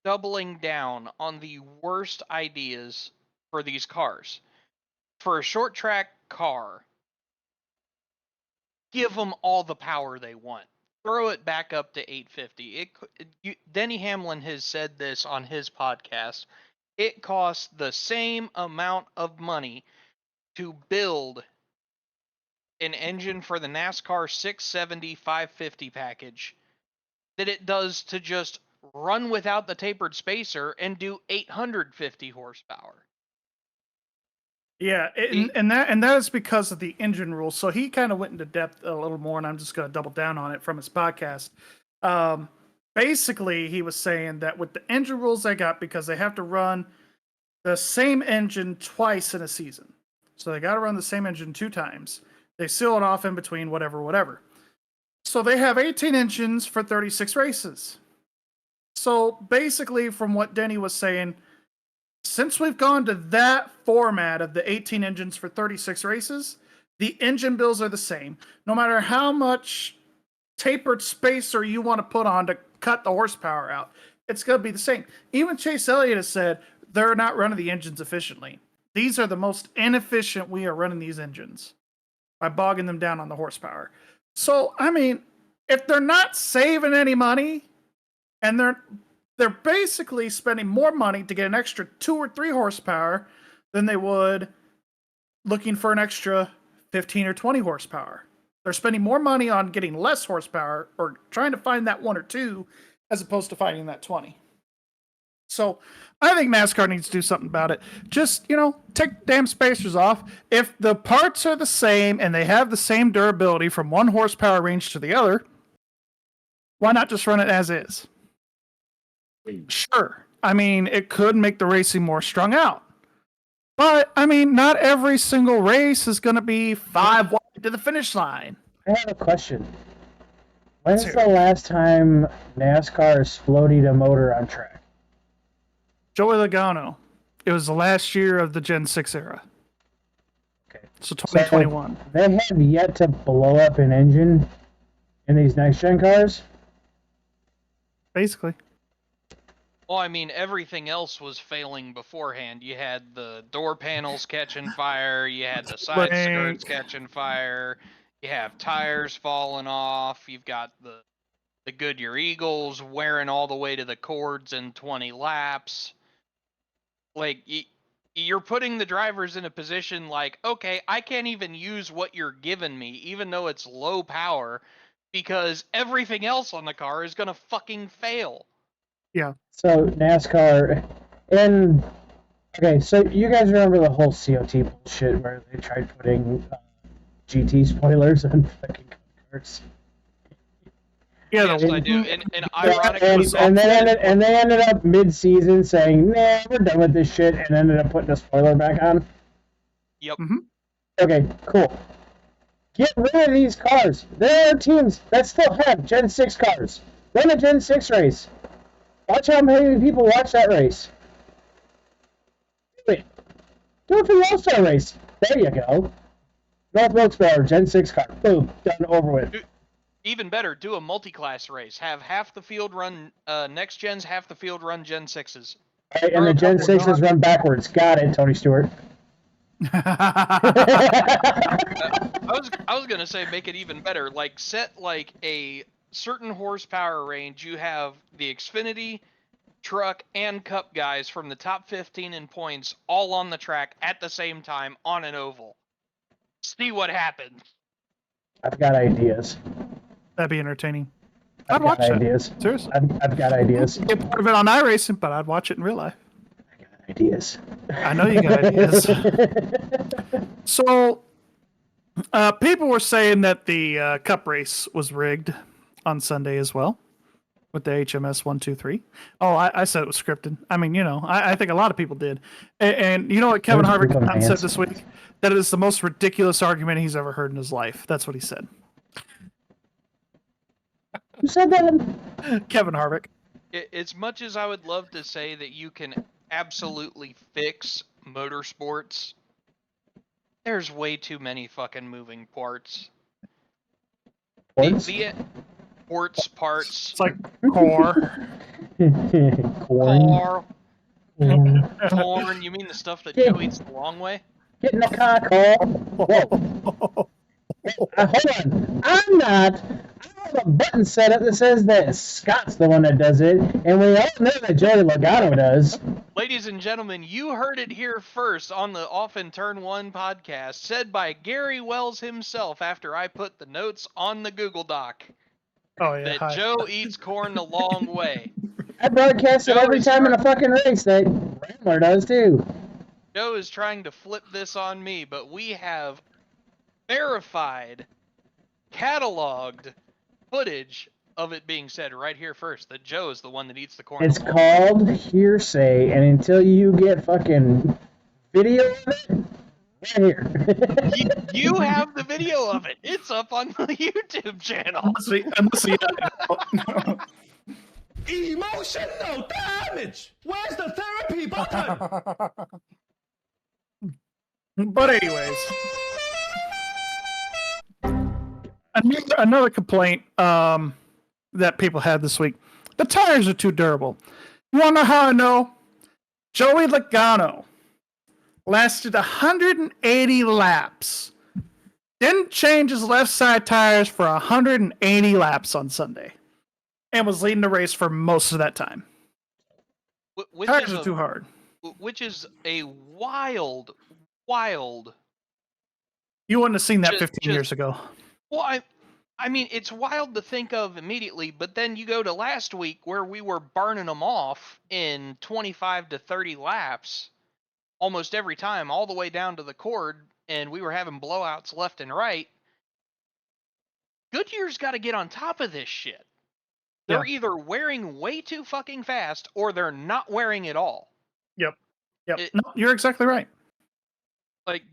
doubling down on the worst ideas for these cars. For a short track car, give them all the power they want. Throw it back up to 850. Denny Hamlin has said this on his podcast. It costs the same amount of money to build an engine for the NASCAR 670 550 package that it does to just run without the tapered spacer and do 850 horsepower. Yeah, and that is because of the engine rules. So he kind of went into depth a little more, and I'm just going to double down on it from his podcast. Basically, he was saying that with the engine rules they got, because they have to run the same engine twice in a season, so they got to run the same engine 2 times. They seal it off in between, whatever. So they have 18 engines for 36 races. So basically, from what Denny was saying, since we've gone to that format of the 18 engines for 36 races, the engine bills are the same. No matter how much tapered spacer you want to put on to cut the horsepower out, it's going to be the same. Even Chase Elliott has said they're not running the engines efficiently. These are the most inefficient we are running these engines by bogging them down on the horsepower. So, I mean, if they're not saving any money and they're basically spending more money to get an extra 2 or 3 horsepower than they would looking for an extra 15 or 20 horsepower. They're spending more money on getting less horsepower or trying to find that 1 or 2 as opposed to finding that 20. So I think NASCAR needs to do something about it. Just, take damn spacers off. If the parts are the same and they have the same durability from one horsepower range to the other, why not just run it as is? Sure. I mean, it could make the racing more strung out. But, I mean, not every single race is going to be 5 wide to the finish line. I have a question. When's the last time NASCAR exploded a motor on track? Joey Logano. It was the last year of the Gen 6 era. Okay. So 2021. So they have yet to blow up an engine in these next-gen cars? Basically. Well, I mean, everything else was failing beforehand. You had the door panels catching fire, you had the side skirts catching fire, you have tires falling off, you've got the Goodyear Eagles wearing all the way to the cords in 20 laps. Like, you're putting the drivers in a position like, okay, I can't even use what you're giving me, even though it's low power, because everything else on the car is going to fucking fail. Yeah. So NASCAR, and okay, so you guys remember the whole COT bullshit where they tried putting GT spoilers on fucking cars? Yeah, Yes, I do. And ironic and they ended up mid-season saying, "Nah, we're done with this shit," and ended up putting a spoiler back on. Yep. Mm-hmm. Okay, cool. Get rid of these cars. There are teams that still have Gen 6 cars. Run a Gen 6 race. Watch how many people watch that race. Do it. Do it for the All-Star race. There you go. North Wilkes-Barre, Gen 6 car. Boom. Done, over with. Even better, do a multi-class race. Have half the field run next gens, half the field run Gen 6s. All right, and the Gen 6s run backwards. Got it, Tony Stewart. I was gonna say make it even better. Like set like a certain horsepower range. You have the Xfinity, Truck, and Cup guys from the top 15 in points all on the track at the same time on an oval. See what happens. I've got ideas. That'd be entertaining. I'd watch that. ideas. Seriously. I've got ideas. Be a part of it on iRacing, but I'd watch it in real life. Ideas. I know you got ideas. So, people were saying that the Cup race was rigged on Sunday as well with the HMS 123. Oh, I said it was scripted. I mean, I think a lot of people did. And you know what Kevin There's people Harvick said fans. this week? That it is the most ridiculous argument he's ever heard in his life. That's what he said. Who said that? Kevin Harvick. As much as I would love to say that you can absolutely fix motorsports, there's way too many fucking moving parts. Ports? The parts. It's like core. Corn. Car, corn. You mean the stuff that Joe eats the wrong way? Get in the car, Cole. Whoa. Hold on. I have a button set up that says that Scott's the one that does it, and we all know that Joey Logano does. Ladies and gentlemen, you heard it here first on the Off in Turn 1 podcast, said by Gary Wells himself after I put the notes on the Google Doc, Oh, yeah. that Hi. Joe eats corn the long way. I broadcast it every time in a fucking race that Rambler does too. Joe is trying to flip this on me, but we have verified, cataloged footage of it being said right here first, that Joe is the one that eats the corn. It's the long way. called hearsay, and until you get fucking video of it, right here. You have the video of it. It's up on the YouTube channel. Unless he Emotional damage. Where's the therapy button? But anyways, another complaint that people had this week: the tires are too durable. You want to know how I know? Joey Logano lasted 180 laps. Didn't change his left side tires for 180 laps on Sunday, and was leading the race for most of that time. Tires are too hard. Which is a wild. You wouldn't have seen that Just- 15 years ago. Well, I mean, it's wild to think of immediately, but then you go to last week where we were burning them off in 25 to 30 laps almost every time, all the way down to the cord, and we were having blowouts left and right. Goodyear's got to get on top of this shit. They're either wearing way too fucking fast or they're not wearing at all. Yep. No, you're exactly right. Like,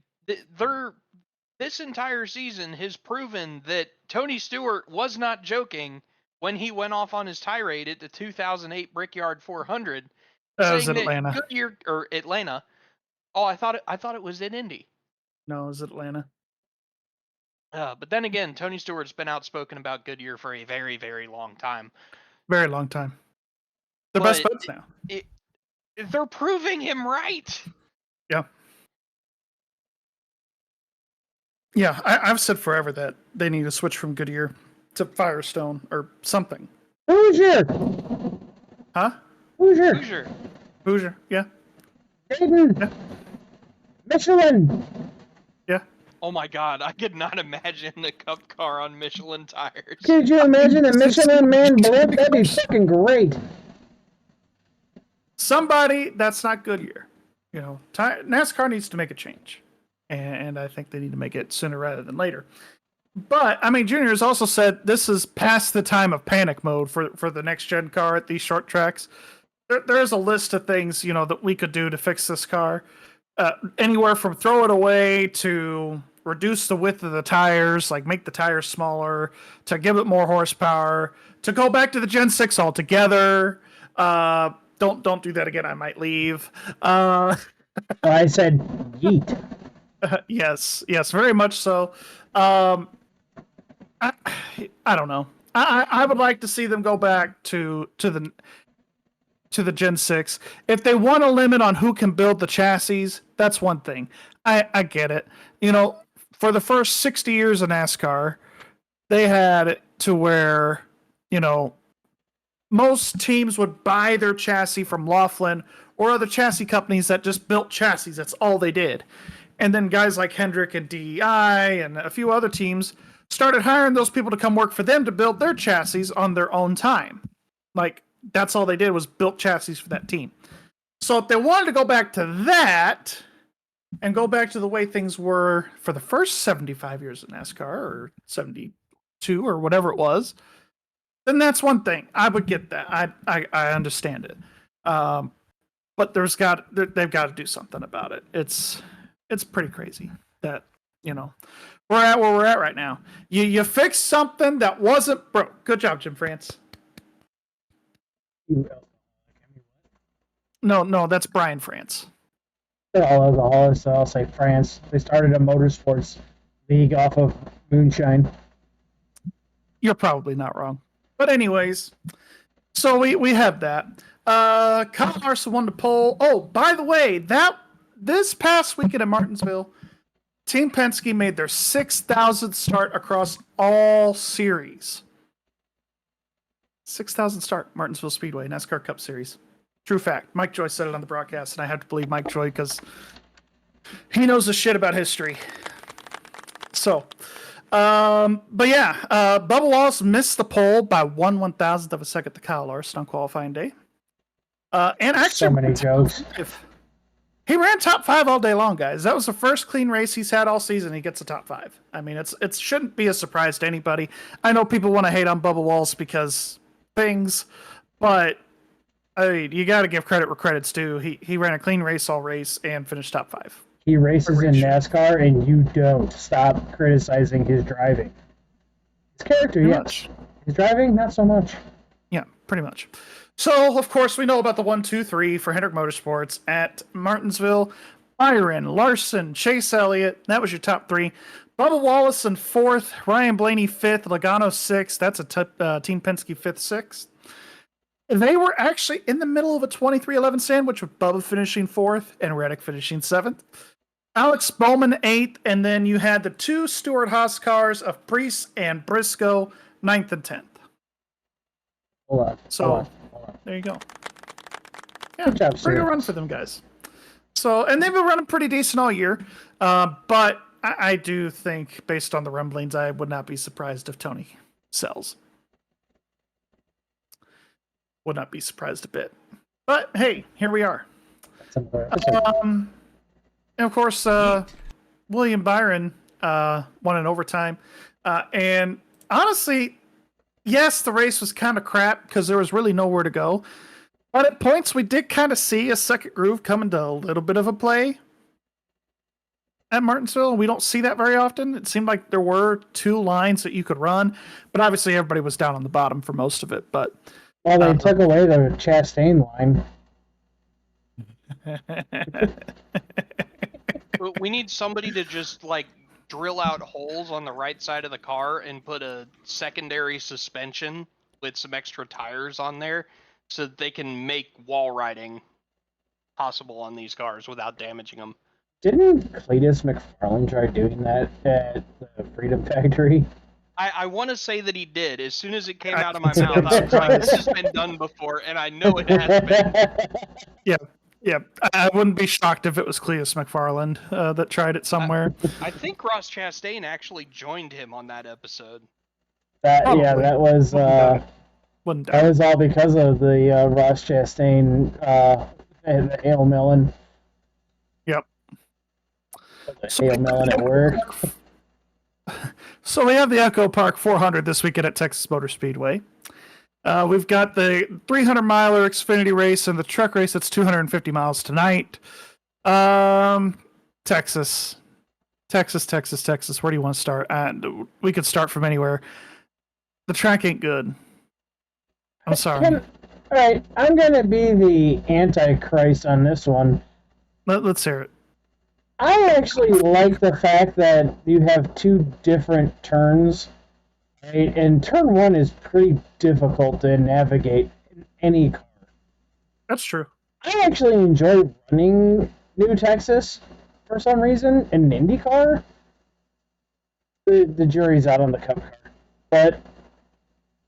this entire season has proven that Tony Stewart was not joking when he went off on his tirade at the 2008 Brickyard 400, That was saying in Atlanta. that Goodyear or Atlanta. Oh, I thought it was in Indy. No, it was Atlanta. But then again, Tony Stewart's been outspoken about Goodyear for a very, very long time. Very long time. The But best buds now. They're proving him right. Yeah, I've said forever that they need to switch from Goodyear to Firestone or something. Hoosier! Huh? Hoosier! Hoosier. Hoosier, yeah. Hayden! Yeah. Michelin! Yeah. Oh my God, I could not imagine the Cup car on Michelin tires. Could you imagine a Michelin man blimp? That'd be fucking great. Somebody that's not Goodyear. NASCAR needs to make a change. And I think they need to make it sooner rather than later. But, I mean, Junior has also said this is past the time of panic mode for the next-gen car at these short tracks. There's a list of things, that we could do to fix this car. Anywhere from throw it away to reduce the width of the tires, like make the tires smaller, to give it more horsepower, to go back to the Gen 6 altogether. Don't do that again. I might leave. I said yeet. Yes, very much so. I don't know. I would like to see them go back to the Gen 6. If they want a limit on who can build the chassis, that's one thing. I get it. For the first 60 years of NASCAR, they had it to where, most teams would buy their chassis from Laughlin or other chassis companies that just built chassis. That's all they did. And then guys like Hendrick and DEI and a few other teams started hiring those people to come work for them to build their chassis on their own time. Like, that's all they did was built chassis for that team. So if they wanted to go back to that and go back to the way things were for the first 75 years of NASCAR or 72 or whatever it was, then that's one thing. I would get that. I understand it. But they've got to do something about it. It's pretty crazy that, we're at where we're at right now. You fixed something that wasn't broke. Good job, Jim France. No, that's Brian France. They're all alcoholics, so I'll say France. They started a motorsports league off of moonshine. You're probably not wrong. But anyways, so we have that. Kyle Larson won the pole. Oh, by the way, this past weekend in Martinsville, Team Penske made their 6,000th start across all series. 6,000 start, Martinsville Speedway, NASCAR Cup Series. True fact. Mike Joy said it on the broadcast, and I have to believe Mike Joy because he knows the shit about history. So, but yeah, Bubba Wallace missed the pole by 1/1000th of a second to Kyle Larson on qualifying day. And actually, So many jokes. He ran top 5 all day long, guys. That was the first clean race he's had all season. He gets a top 5. I mean, it shouldn't be a surprise to anybody. I know people want to hate on Bubba Wallace because things, but I mean, you got to give credit where credit's due. He ran a clean race all race and finished top 5. He races in NASCAR, and you don't stop criticizing his driving. His character, Pretty yes. much. His driving, not so much. Yeah, pretty much. So, of course, we know about the 1, 2, 3 for Hendrick Motorsports at Martinsville. Byron, Larson, Chase Elliott. That was your top 3. Bubba Wallace in 4th. Ryan Blaney 5th. Logano 6th. That's a Team Penske 5th, 6th. They were actually in the middle of a 23-11 sandwich with Bubba finishing 4th and Reddick finishing 7th. Alex Bowman 8th. And then you had the 2 Stewart-Haas cars of Priest and Briscoe 9th and 10th. Hold on. So, hold on. there you go. Yeah, Good job, pretty good sir. run for them guys. So, and they've been running pretty decent all year. But I do think, based on the rumblings, I would not be surprised if Tony sells. Would not be surprised a bit. But hey, here we are. And of course, William Byron won in overtime. And honestly, yes, the race was kind of crap because there was really nowhere to go. But at points, we did kind of see a second groove come into a little bit of a play at Martinsville. We don't see that very often. It seemed like there were 2 lines that you could run, but obviously everybody was down on the bottom for most of it. But Well, they took away the Chastain line. We need somebody to just drill out holes on the right side of the car and put a secondary suspension with some extra tires on there so that they can make wall riding possible on these cars without damaging them. Didn't Cletus McFarlane try doing that at the Freedom Factory? I want to say that he did. As soon as it came out of my mouth, I was like, this has been done before, and I know it has been. Yeah, I wouldn't be shocked if it was Cleus McFarland that tried it somewhere. I think Ross Chastain actually joined him on that episode. That was Wouldn't doubt that it. was all because of the Ross Chastain and the ale melon. Yep. The ale melon at work. So we have the Echo Park 400 this weekend at Texas Motor Speedway. We've got the 300-miler Xfinity race and the truck race that's 250 miles tonight. Texas. Where do you want to start? We could start from anywhere. The track ain't good. I'm sorry. All right, I'm going to be the Antichrist on this one. Let's hear it. I actually like the fact that you have 2 different turns, right? And turn 1 is pretty difficult to navigate in any car. That's true. I actually enjoy running New Texas for some reason in an IndyCar. The jury's out on the Cup car, but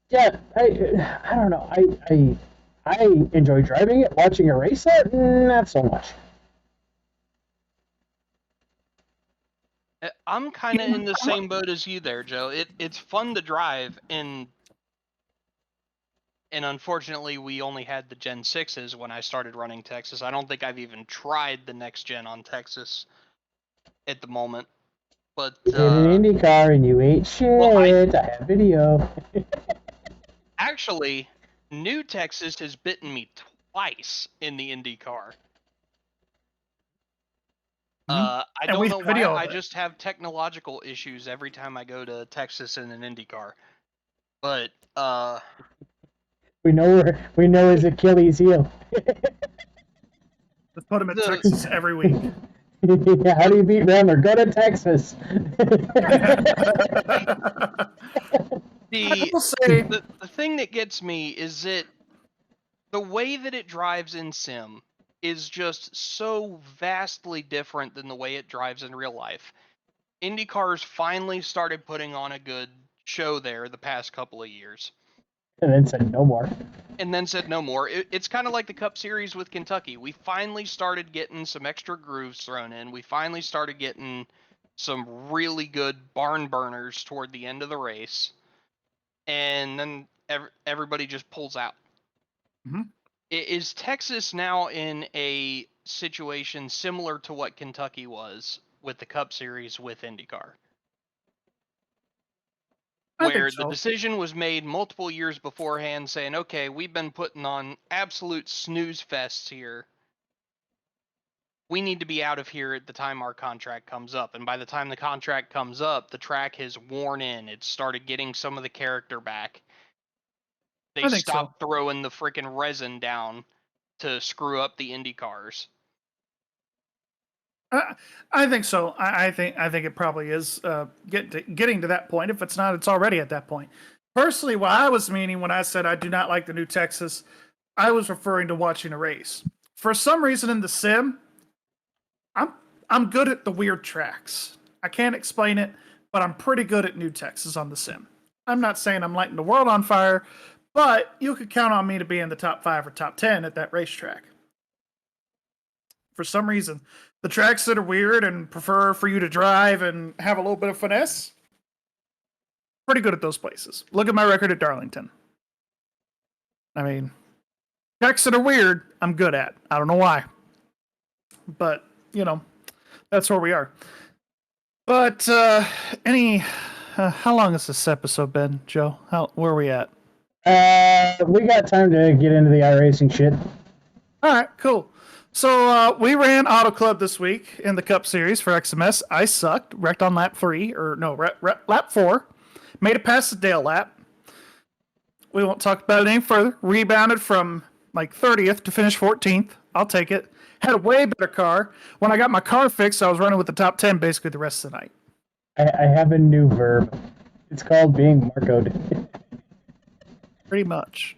yeah, I don't know. I enjoy driving it, watching a race it, not so much. I'm kind of in the same boat as you there, Joe. It's fun to drive, and unfortunately, we only had the Gen 6s when I started running Texas. I don't think I've even tried the next gen on Texas at the moment. But You did an IndyCar and you ate shit. well, I have video. actually, new Texas has bitten me twice in the IndyCar. I And don't we know have why. video of I it. just have technological issues every time I go to Texas in an IndyCar. But We know his Achilles heel. Let's put him in The- Texas every week. How do you beat Ramler? Go to Texas. I will say, the thing that gets me is that the way that it drives in sim is just so vastly different than the way it drives in real life. IndyCars finally started putting on a good show there the past couple of years, And then said no more. and then said no more. It's kind of like the Cup Series with Kentucky. We finally started getting some extra grooves thrown in. We finally started getting some really good barn burners toward the end of the race, and then everybody just pulls out. Mhm. Is Texas now in a situation similar to what Kentucky was with the Cup Series with IndyCar? I think Where so. the decision was made multiple years beforehand saying, okay, we've been putting on absolute snooze fests here. We need to be out of here at the time our contract comes up. And by the time the contract comes up, the track has worn in. It's started getting some of the character back. They I think so. stopped throwing the freaking resin down to screw up the Indy cars. I think so. I think it probably is getting to that point. If it's not, it's already at that point. Personally, what I was meaning when I said I do not like the new Texas, I was referring to watching a race. For some reason in the sim, I'm good at the weird tracks. I can't explain it, but I'm pretty good at new Texas on the sim. I'm not saying I'm lighting the world on fire, but you could count on me to be in the top 5 or top 10 at that racetrack. For some reason, the tracks that are weird and prefer for you to drive and have a little bit of finesse, pretty good at those places. Look at my record at Darlington. I mean, tracks that are weird, I'm good at. I don't know why. But, that's where we are. But, how long has this episode been, Joe? Where are we at? We got time to get into the iRacing shit. All right, cool. So we ran Auto Club this week in the Cup Series for XMS. I sucked, wrecked on lap 3, or no, lap 4. Made it past the Dale lap. We won't talk about it any further. Rebounded from like 30th to finish 14th. I'll take it. Had a way better car. When I got my car fixed, I was running with the top 10 basically the rest of the night. I have a new verb. It's called being Marcoed. Pretty much.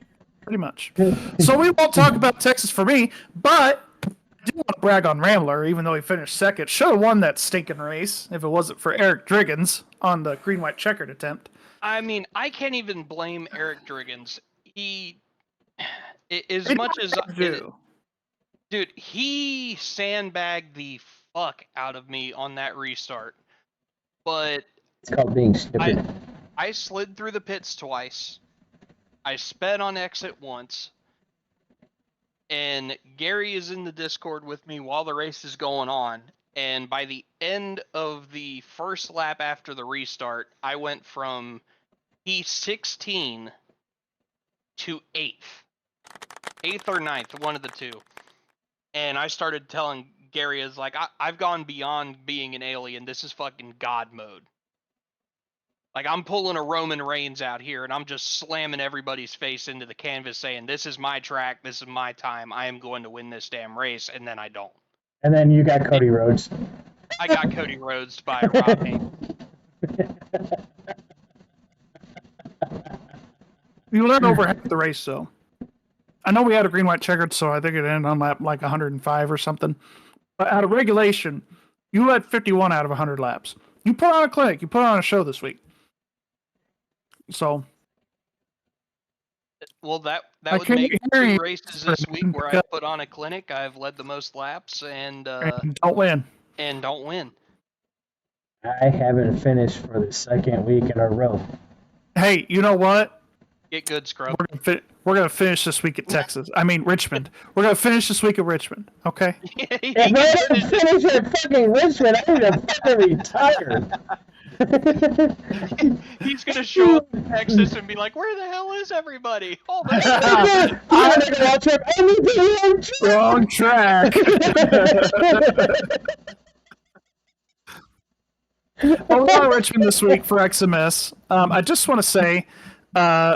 So we won't talk about Texas for me, but I do want to brag on Rambler, even though he finished second. Should have won that stinking race if it wasn't for Eric Driggins on the green-white checkered attempt. I mean, I can't even blame Eric Driggins. Dude, he sandbagged the fuck out of me on that restart. But It's called being stupid. I slid through the pits twice. I sped on exit once. And Gary is in the Discord with me while the race is going on. And by the end of the first lap after the restart, I went from P16 to 8th. 8th or 9th, one of the two. And I started telling Gary, is like, I've gone beyond being an alien. This is fucking God mode. Like, I'm pulling a Roman Reigns out here, and I'm just slamming everybody's face into the canvas saying, this is my track, this is my time, I am going to win this damn race, and then I don't. And then you got Cody Rhodes. I got Cody Rhodes by Rob Hank. You learned over half the race, though. I know we had a green-white checkered, so I think it ended on lap like 105 or something. But out of regulation, you led 51 out of 100 laps. You put on a clinic. You put on a show this week. So, Well, that I would can't make hear 2 you. races this week where I put on a clinic. I've led the most laps and don't win. don't win. I haven't finished for the second week in a row. Hey, you know what? Get good, scrub. We're gonna finish this week at Texas. I mean Richmond. We're gonna finish this week at Richmond. Okay. If I don't finish at fucking Richmond, I'm gonna fucking retire. He's gonna show up in Texas and be like, "Where the hell is everybody? Hold on." I'm gonna go trip. I need to Wrong track. Well, we're on Richmond this week for XMS. I just want to say,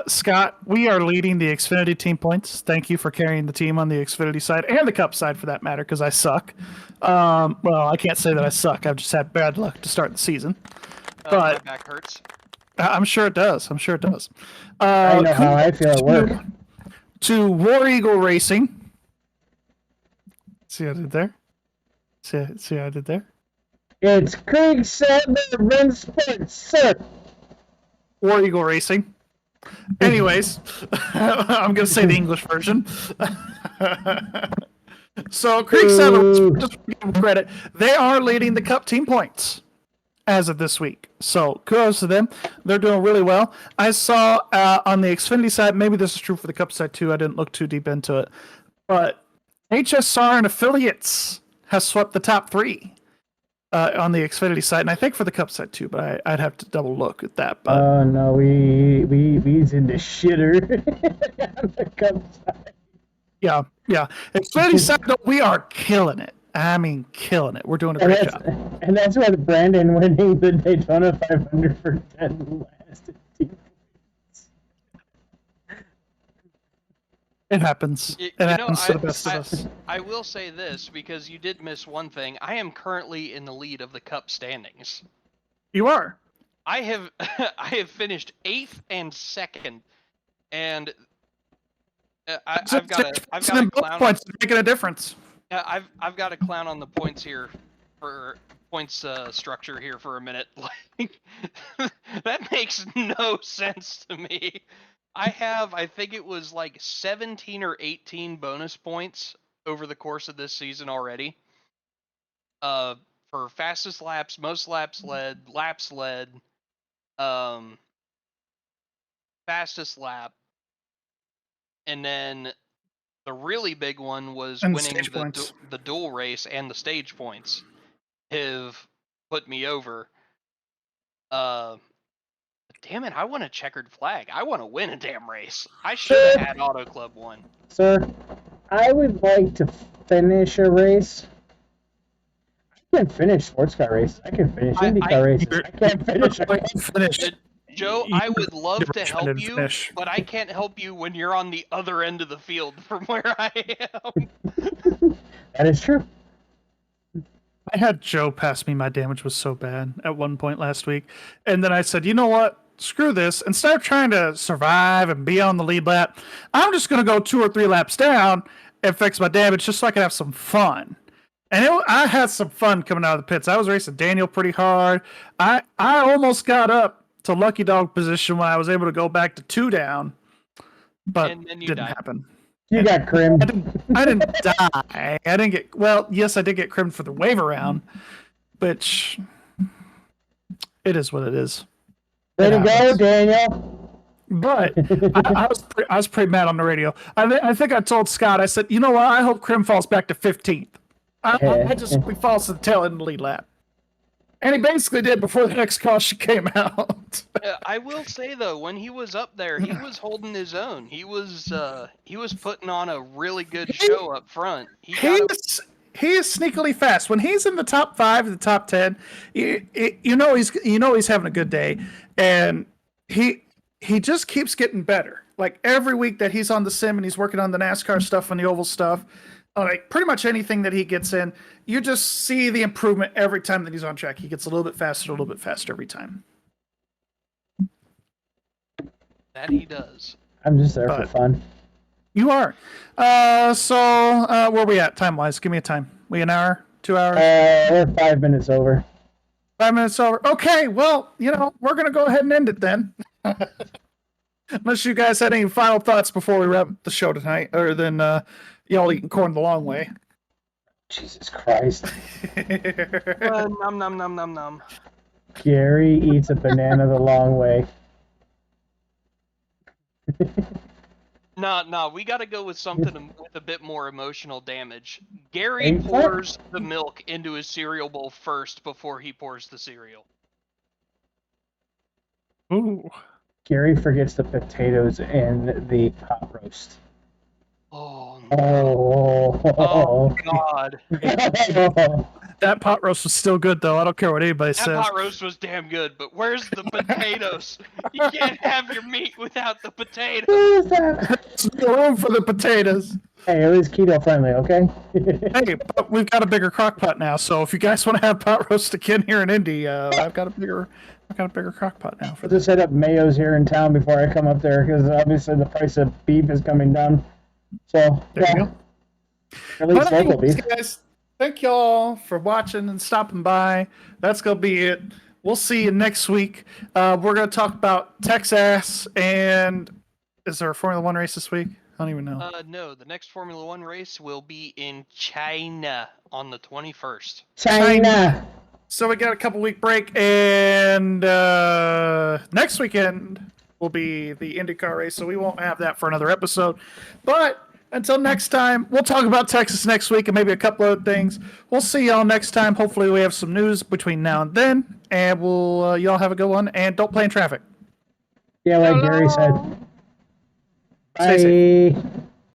Scott, we are leading the Xfinity team points. Thank you for carrying the team on the Xfinity side and the Cup side for that matter, because I suck. Well, I can't say that I suck. I've just had bad luck to start the season. My But back hurts. I'm sure it does. I'm sure it does. I know how I feel at work. To War Eagle Racing. See what I did there? See what I did there? It's Craig Sadler, Run Sports, sir. War Eagle Racing. Anyways, I'm going to say the English version. So, Creek Sadler, just to give them credit, they are leading the Cup team points as of this week. So, kudos to them. They're doing really well. I saw on the Xfinity side, maybe this is true for the Cup side too. I didn't look too deep into it. But HSR and affiliates has swept the top 3. On the Xfinity side, and I think for the Cup side too, but I'd have to double look at that. But Oh no, we's in the shitter. On the Cup side. yeah. Xfinity side, though, we are killing it. I mean, killing it. We're doing a great job. And that's with Brandon winning the Daytona 500 for 10 last. It happens. It happens to the best of us. I will say this, because you did miss one thing. I am currently in the lead of the Cup standings. You are. I have I have finished 8th and 2nd, and I've got a clown. Points making a difference. I've got a clown on the points here for points structure here for a minute. Like that makes no sense to me. I think it was like 17 or 18 bonus points over the course of this season already. For fastest laps, most laps led, fastest lap, and then the really big one was And winning stage the dual race, and the stage points have put me over. Damn it, I want a checkered flag. I want to win a damn race. I should have had Auto Club 1. Sir, I would like to finish a race. I can finish sports car races. I can finish IndyCar races. I can't finish. Joe, I would love to help you, but I can't help you when you're on the other end of the field from where I am. That is true. I had Joe pass me. My damage was so bad at one point last week. And then I said, you know what? Screw this. Instead of trying to survive and be on the lead lap, I'm just going to go 2 or 3 laps down and fix my damage just so I can have some fun. And I had some fun coming out of the pits. I was racing Daniel pretty hard. I almost got up to lucky dog position when I was able to go back to 2 down, but And then you didn't died. happen. You got crimmed. I didn't die. I didn't get, well, yes, I did get crimmed for the waiver round, which it is what it is. Way to go, happens. Daniel. But I was pretty mad on the radio. I think I told Scott, I said, you know what? I hope Crim falls back to 15th. I just hope he falls to the tail end of the lead lap. And he basically did before the next caution came out. I will say though, when he was up there, he was holding his own. He was putting on a really good show up front. He is sneakily fast. When he's in the top 5, the top 10, you know he's having a good day, and he just keeps getting better. Like every week that he's on the sim and he's working on the NASCAR stuff and the oval stuff, like pretty much anything that he gets in, you just see the improvement every time that he's on track. He gets a little bit faster every time. That he does. I'm just there for fun. You are. So where are we at time-wise? Give me a time. We an hour? 2 hours? We're 5 minutes over. 5 minutes over. Okay, well, we're going to go ahead and end it then. Unless you guys had any final thoughts before we wrap the show tonight, other than y'all eating corn the long way. Jesus Christ. Num num num num num. Gary eats a banana the long way. No, we got to go with something with a bit more emotional damage. Gary Ain't that- pours the milk into his cereal bowl first before he pours the cereal. Ooh. Gary forgets the potatoes in the pot roast. Oh, no. Oh. Oh, God. That pot roast was still good, though. I don't care what anybody That says. pot roast was damn good, but where's the potatoes? You can't have your meat without the potatoes. Who's that? There's no room for the potatoes. Hey, it was keto friendly, okay? Hey, but we've got a bigger crock pot now, so if you guys want to have pot roast again here in Indy, I've got a bigger crock pot now for I'll just set up Mayo's here in town before I come up there, because obviously the price of beef is coming down. So, There yeah, you go. at least But local anyways, beef. guys, thank y'all for watching and stopping by. That's gonna be it. We'll see you next week. We're gonna talk about Texas, and is there a Formula One race this week? I don't even know. No, the next Formula One race will be in China on the 21st. China. So we got a couple week break, and next weekend will be the IndyCar race, so we won't have that for another episode. But until next time, we'll talk about Texas next week and maybe a couple other things. We'll see y'all next time. Hopefully we have some news between now and then, and we'll y'all have a good one, and don't play in traffic. Yeah, like Gary said. Stay safe. Bye.